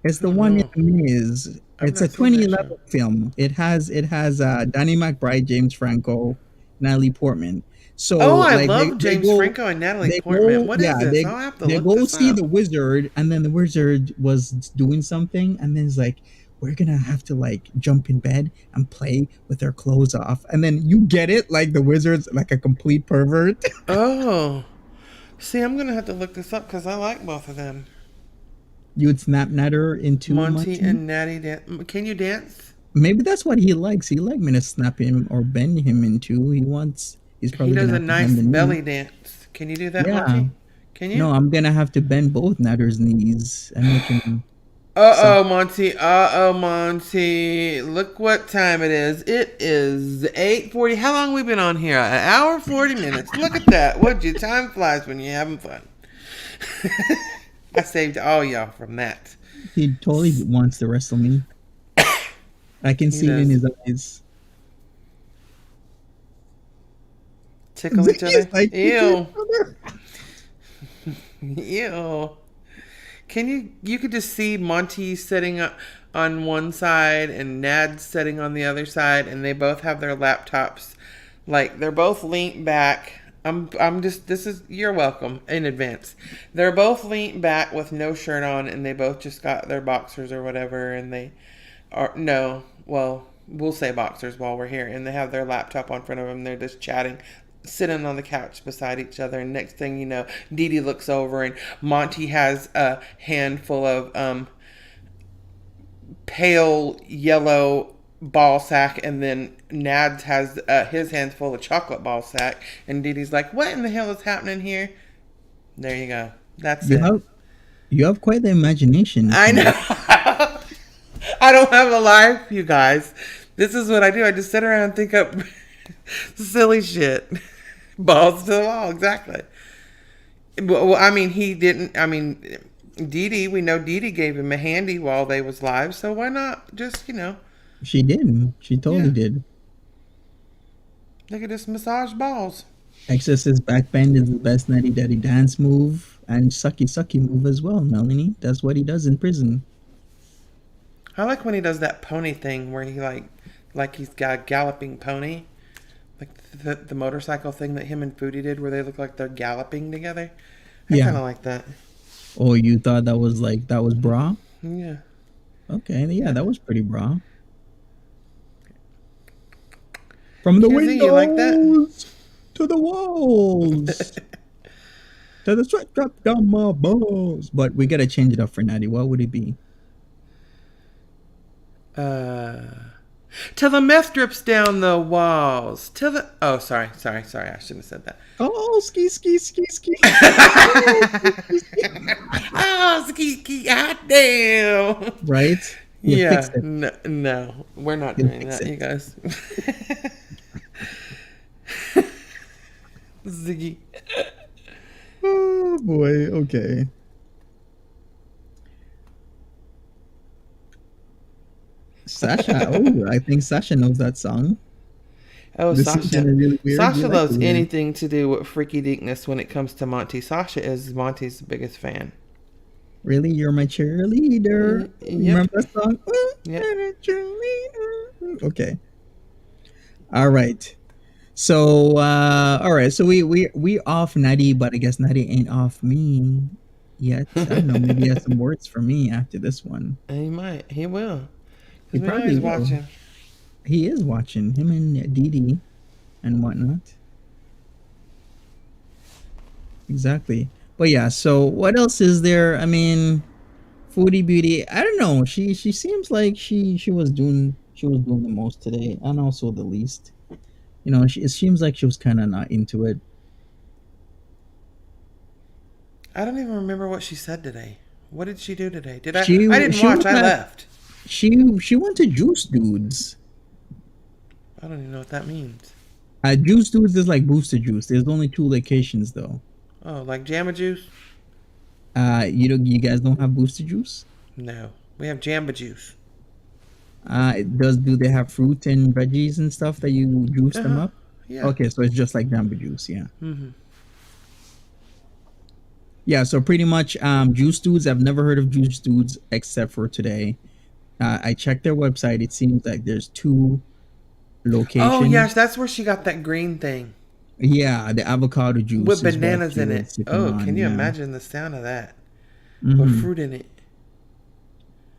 It's the one in Miz. It's a 2011 film. It has Danny McBride, James Franco, Natalie Portman. So I love James Franco and Natalie Portman. What is this? I'll have to look go this see up. the wizard, and then the wizard was doing something, and then it's like, we're gonna have to like jump in bed and play with our clothes off, and then you get it, like the wizard's like a complete pervert. Oh, see, I'm gonna have to look this up because I like both of them. You would snap Natter into Monty and Natty dance. Can you dance? Maybe that's what he likes. He like me to snap him or bend him into. He's probably. He does a nice belly dance. Can you do that, Monty? Can you? No, I'm gonna have to bend both Natter's knees and make him. Monty. Monty. Look what time it is. It is 8:40. How long we been on here? An hour, 40 minutes. Look at that. Would you? Time flies when you're having fun. I saved all y'all from that. He totally wants to wrestle me. I can see it in his eyes. Tickle each other? Like, ew. Ew. You could just see Monty sitting up on one side and Nad sitting on the other side, and they both have their laptops. Like, they're both leaned back. You're welcome in advance. They're both leaned back with no shirt on, and they both just got their boxers or whatever, and we'll say boxers while we're here, and they have their laptop on front of them. They're just chatting, sitting on the couch beside each other, and next thing you know, Dee Dee looks over, and Monty has a handful of pale yellow ball sack, and then Nads has his hands full of chocolate ball sack, and Dee Dee's like, "What in the hell is happening here?" There you go. That's You it. have you have quite the imagination, I know. Candy. I don't have a life, you guys. This is what I do. I just sit around and think up silly shit. Balls to the wall, exactly. Well, I mean, he didn't. I mean, Dee Dee, we know Dee Dee gave him a handy while they was live, so why not just, She did. She yeah, totally did. look at this massage balls. Excess's backbend is the best Natty Daddy dance move and sucky sucky move as well, Melanie. That's what he does in prison. I like when he does that pony thing where he like he's got a galloping pony. Like the motorcycle thing that him and Foodie did where they look like they're galloping together. I kind Yeah. of like that. Oh, you thought that was bra? Yeah. Okay, yeah, that was pretty bra. From the Kizzy, you like that? windows to the walls to the sweat drop down my balls. But we gotta change it up for Natty. What would it be? Till the meth drips down the walls. Oh, sorry. I shouldn't have said that. Oh, ski ski ski ski. Oh, ski, hot damn. Right? You Yeah, fixed it. no, we're not You doing fix that, it. you guys. Ziggy. Oh boy. Okay. Sasha. Oh, I think Sasha knows that song. Oh, This is Sasha. kinda really weird. Sasha You like loves the weird. anything to do with freaky deekness when it comes to Monty. Sasha is Monty's biggest fan. Really, you're my cheerleader. Yep. Remember that song? Yep. You're a cheerleader. Okay. All right. So all right. So we off Natty, but I guess Natty ain't off me yet. I don't know. Maybe he has some words for me after this one. He might. He will. He Because we know probably he's will. watching. He is watching him and Dee Dee and whatnot. Exactly. But yeah. So what else is there? I mean, Foodie Beauty. I don't know. She seems like she was doing the most today, and also the least. You know, it seems like she was kind of not into it. I don't even remember what she said today. What did she do today? She I didn't she watch. was I at, left. she went to Juice Dudes. I don't even know what that means. Juice Dudes is like Booster Juice. There's only 2 locations though. Oh, like Jamba Juice? You guys don't have Booster Juice? No. We have Jamba Juice. Do they have fruit and veggies and stuff that you juice them Uh-huh. up? Yeah. Okay, so it's just like Jamba Juice, yeah. Mm-hmm. Yeah, so pretty much Juice Dudes. I've never heard of Juice Dudes except for today. I checked their website. It seems like there's 2 locations. Oh, yes. That's where she got that green thing. Yeah, the avocado juice With is what bananas she in was it. sipping Oh, on, can you yeah. imagine the sound of that? Mhm. With fruit in it.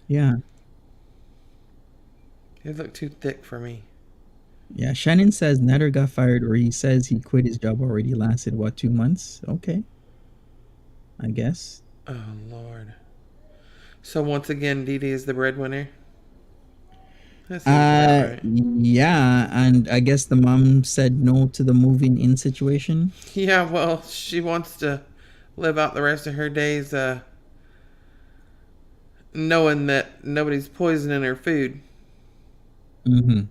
Yeah. It looked too thick for me. Yeah, Shannon says Nader got fired, or he says he quit his job already. Lasted, what, 2 months? Okay. I guess. Oh, Lord. So, once again, Dee Dee is the breadwinner? That seems about right. Yeah, and I guess the mom said no to the moving in situation. Yeah, well, she wants to live out the rest of her days knowing that nobody's poisoning her food. Mm-hmm.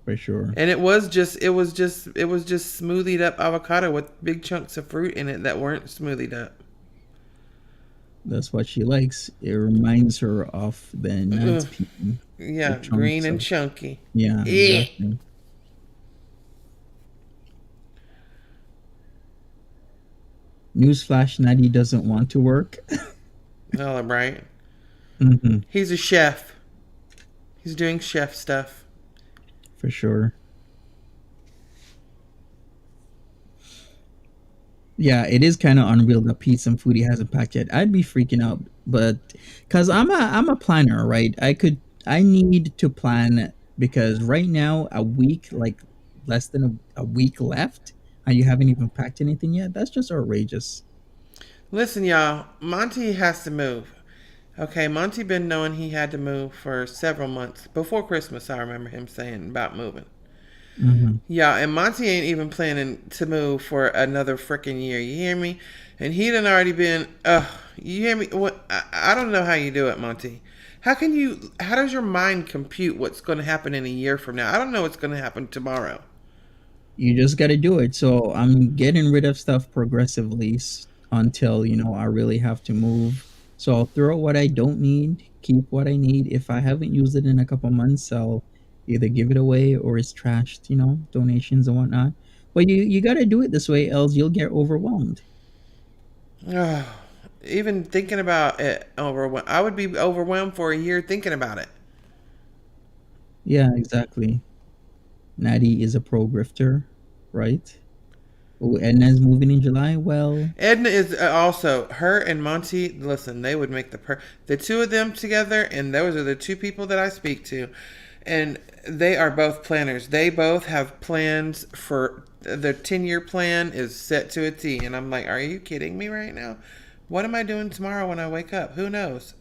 For sure. And it was just smoothied up avocado with big chunks of fruit in it that weren't smoothied up. That's what she likes. It reminds her of the nuts Ugh. people. Yeah, chunks green and of- chunky. Yeah, exactly. Newsflash, Natty doesn't want to work. Oh, right. Mm-hmm. He's a chef. He's doing chef stuff. For sure. Yeah, it is kind of unreal that Pete and Foodie hasn't packed yet. I'd be freaking out, but because I'm a planner, right? I need to plan because right now a week, like less than a week left, and you haven't even packed anything yet. That's just outrageous. Listen, y'all. Monty has to move. Okay, Monty been knowing he had to move for several months. Before Christmas, I remember him saying about moving. Hmm. Yeah, and Monty ain't even planning to move for another freaking year. You hear me? And he done already been. You hear me? What? I don't know how you do it, Monty. How can you? How does your mind compute what's going to happen in a year from now? I don't know what's going to happen tomorrow. You just got to do it. So I'm getting rid of stuff progressively until, I really have to move. So I'll throw out what I don't need, keep what I need. If I haven't used it in a couple months, I'll either give it away or it's trashed, donations and whatnot. But you got to do it this way, else you'll get overwhelmed. Ugh. Even thinking about it, I would be overwhelmed for a year thinking about it. Yeah, exactly. Natty is a pro grifter, right? Oh, Edna's moving in July. Well, Edna is also her and Monty. Listen, they would make the two of them together, and those are the two people that I speak to, and they are both planners. They both have plans for their 10-year plan is set to a T, and I'm like, are you kidding me right now? What am I doing tomorrow when I wake up? Who knows?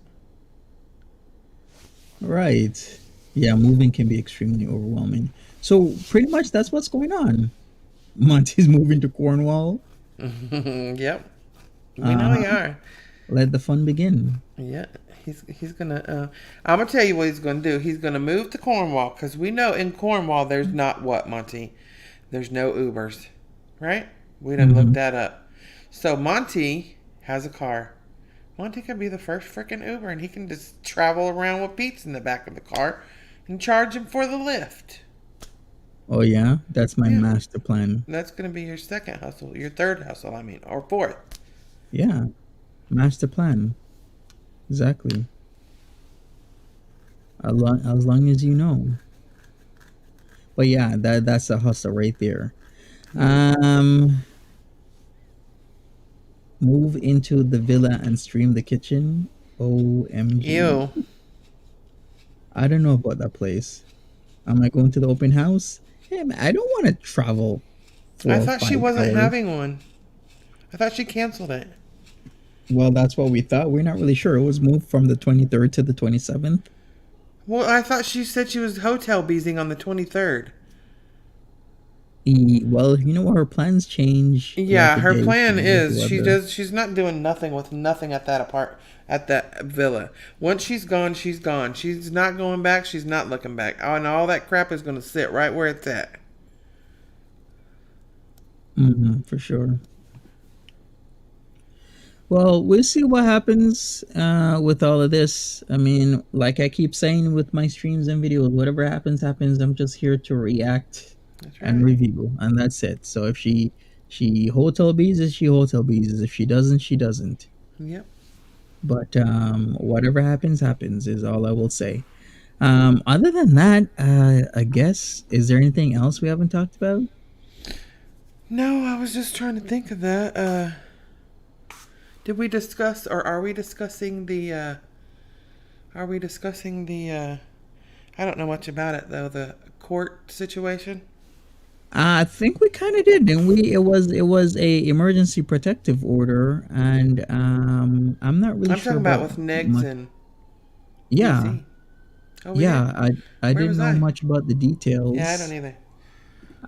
right. Yeah, moving can be extremely overwhelming. So pretty much that's what's going on. Monty's moving to Cornwall. Yep, we know Uh, you are. Let the fun begin. Yeah, he's gonna. I'm gonna tell you what he's gonna do. He's gonna move to Cornwall because we know in Cornwall there's not what, Monty. There's no Ubers, right? We done looked Hmm. that up. So Monty has a car. Monty could be the first freaking Uber, and he can just travel around with Pete's in the back of the car and charge him for the lift. Oh yeah, that's my Yeah, master plan. that's gonna be your second hustle, your third hustle, I mean, or fourth. Yeah, master plan. Exactly. As long as you know. But yeah, that's a hustle right there. Um, Move into the villa and stream the kitchen. OMG. Ew. I don't know about that place. Am I going to the open house? Hey, man, I don't want to travel I 4 or thought she 5 wasn't hours. having one. I thought she canceled it. Well, that's what we thought. We're not really sure. It was moved from the 23rd to the 27th. Well, I thought she said she was hotel beezing on the 23rd. Well, you know what? Her plans change like Yeah, a her day plan with the is weather. she's not doing nothing with nothing at at that villa. Once she's gone, she's gone. She's not going back, she's not looking back. Oh, and all that crap is going to sit right where it's at. For sure. Well, we'll see what happens with all of this. I mean, like I keep saying with my streams and videos, whatever happens, happens. I'm just here to react That's and right. review, and that's it. So if she hotel bees, she hotel bees. If she doesn't, she doesn't. Yep. But whatever happens, happens is all I will say. Other than that, I guess is there anything else we haven't talked about? No, I was just trying to think of that. Did we discuss or are we discussing the I don't know much about it though, the court situation? I think we kind of did, didn't we? It was a emergency protective order, and I'm not really I'm sure talking about about with Negs much. and Yeah, DC. Oh, we did. yeah. I Where didn't was know I? much about the Yeah, I don't details, either.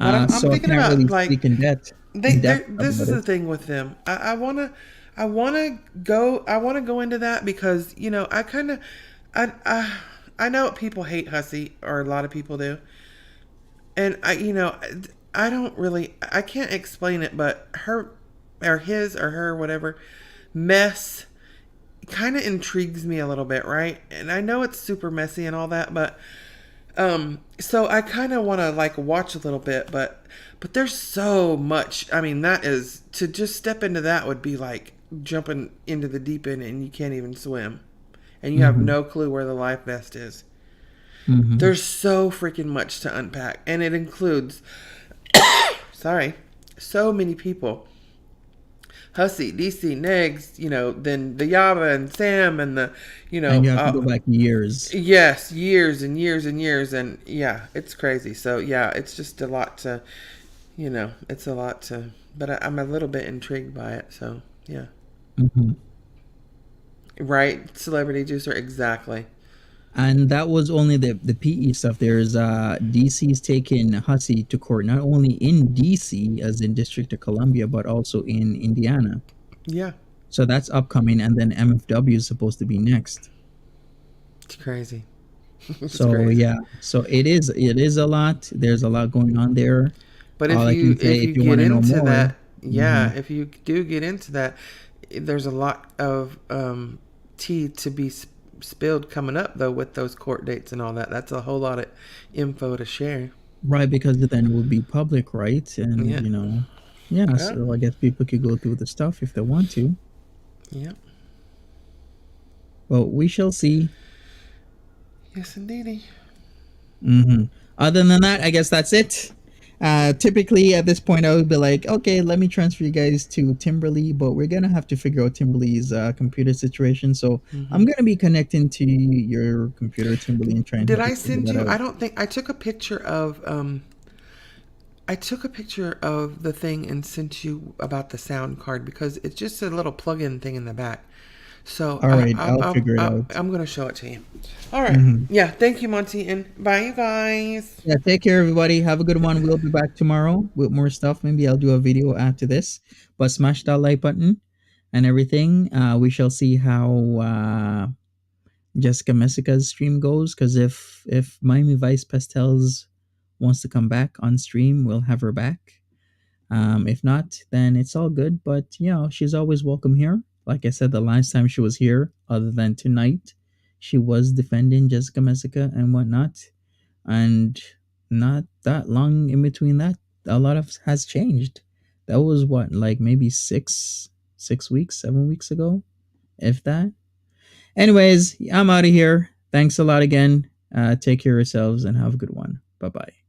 But I'm so I thinking can't really about like speak in depth this about is the it. thing with them. I wanna go into that because I I know people hate Hussey, or a lot of people do, and I don't really, I can't explain it, but her or his or her, whatever, mess kind of intrigues me a little bit, right? And I know it's super messy and all that, but so I kind of want to like watch a little bit, but there's so much. I mean, that is, to just step into that would be like jumping into the deep end and you can't even swim, and you have Hmm. no clue where the life vest is. Hmm. There's so freaking much to unpack, and it includes, sorry, so many people. Hussey, DC, Negs, then the Yaba and Sam and the, And you have to go back years. yes, years and years and years, and yeah, it's crazy. So yeah, it's just a lot to, it's a lot to, but I'm a little bit intrigued by it. So yeah, Hmm. Right, celebrity juicer, exactly. And that was only the PE stuff. There's DC's taking Hussey to court, not only in DC, as in District of Columbia, but also in Indiana. Yeah, So that's upcoming, and then MFW is supposed to be next. it's crazy. It's So crazy. yeah, so it is a lot. There's a lot going on there. But All I can say, if if you you get want to know into more, that, hmm yeah, if you do get into that, there's a lot of tea to be spilled coming up though with those court dates and all that. That's a whole lot of info to share. right, because then it will be public, right? And Yeah. yeah. Yeah. So I guess people could go through the stuff if they want to. Yeah. Well, we shall see. Yes, indeedy. hmm Other than that, I guess that's it. Typically, at this point, I would be like, okay, let me transfer you guys to Timberly, but we're gonna have to figure out Timberly's computer situation. So Hmm. I'm gonna be connecting to your computer, Timberly, and try and Did help I you figure send that you? out. I don't think I took a picture of the thing and sent you about the sound card because it's just a little plug-in thing in the back. So All right, I'll figure it out. I'm gonna show it to you. All right. hmm Yeah. Thank you, Monty, and bye, you guys. Yeah, take care, everybody. Have a good one. We'll be back tomorrow with more stuff. Maybe I'll do a video after this. But smash that like button and everything. We shall see how Jessica Messica's stream goes. Because if Miami Vice Pastels wants to come back on stream, we'll have her back. If not, then it's all good. But she's always welcome here. Like I said, the last time she was here, other than tonight, she was defending Jessica Messica and whatnot. And not that long in between that, a lot of has changed. That was what, like maybe 6 weeks, 7 weeks ago, if that. Anyways, I'm out of here. Thanks a lot again. Take care of yourselves and have a good one. Bye bye.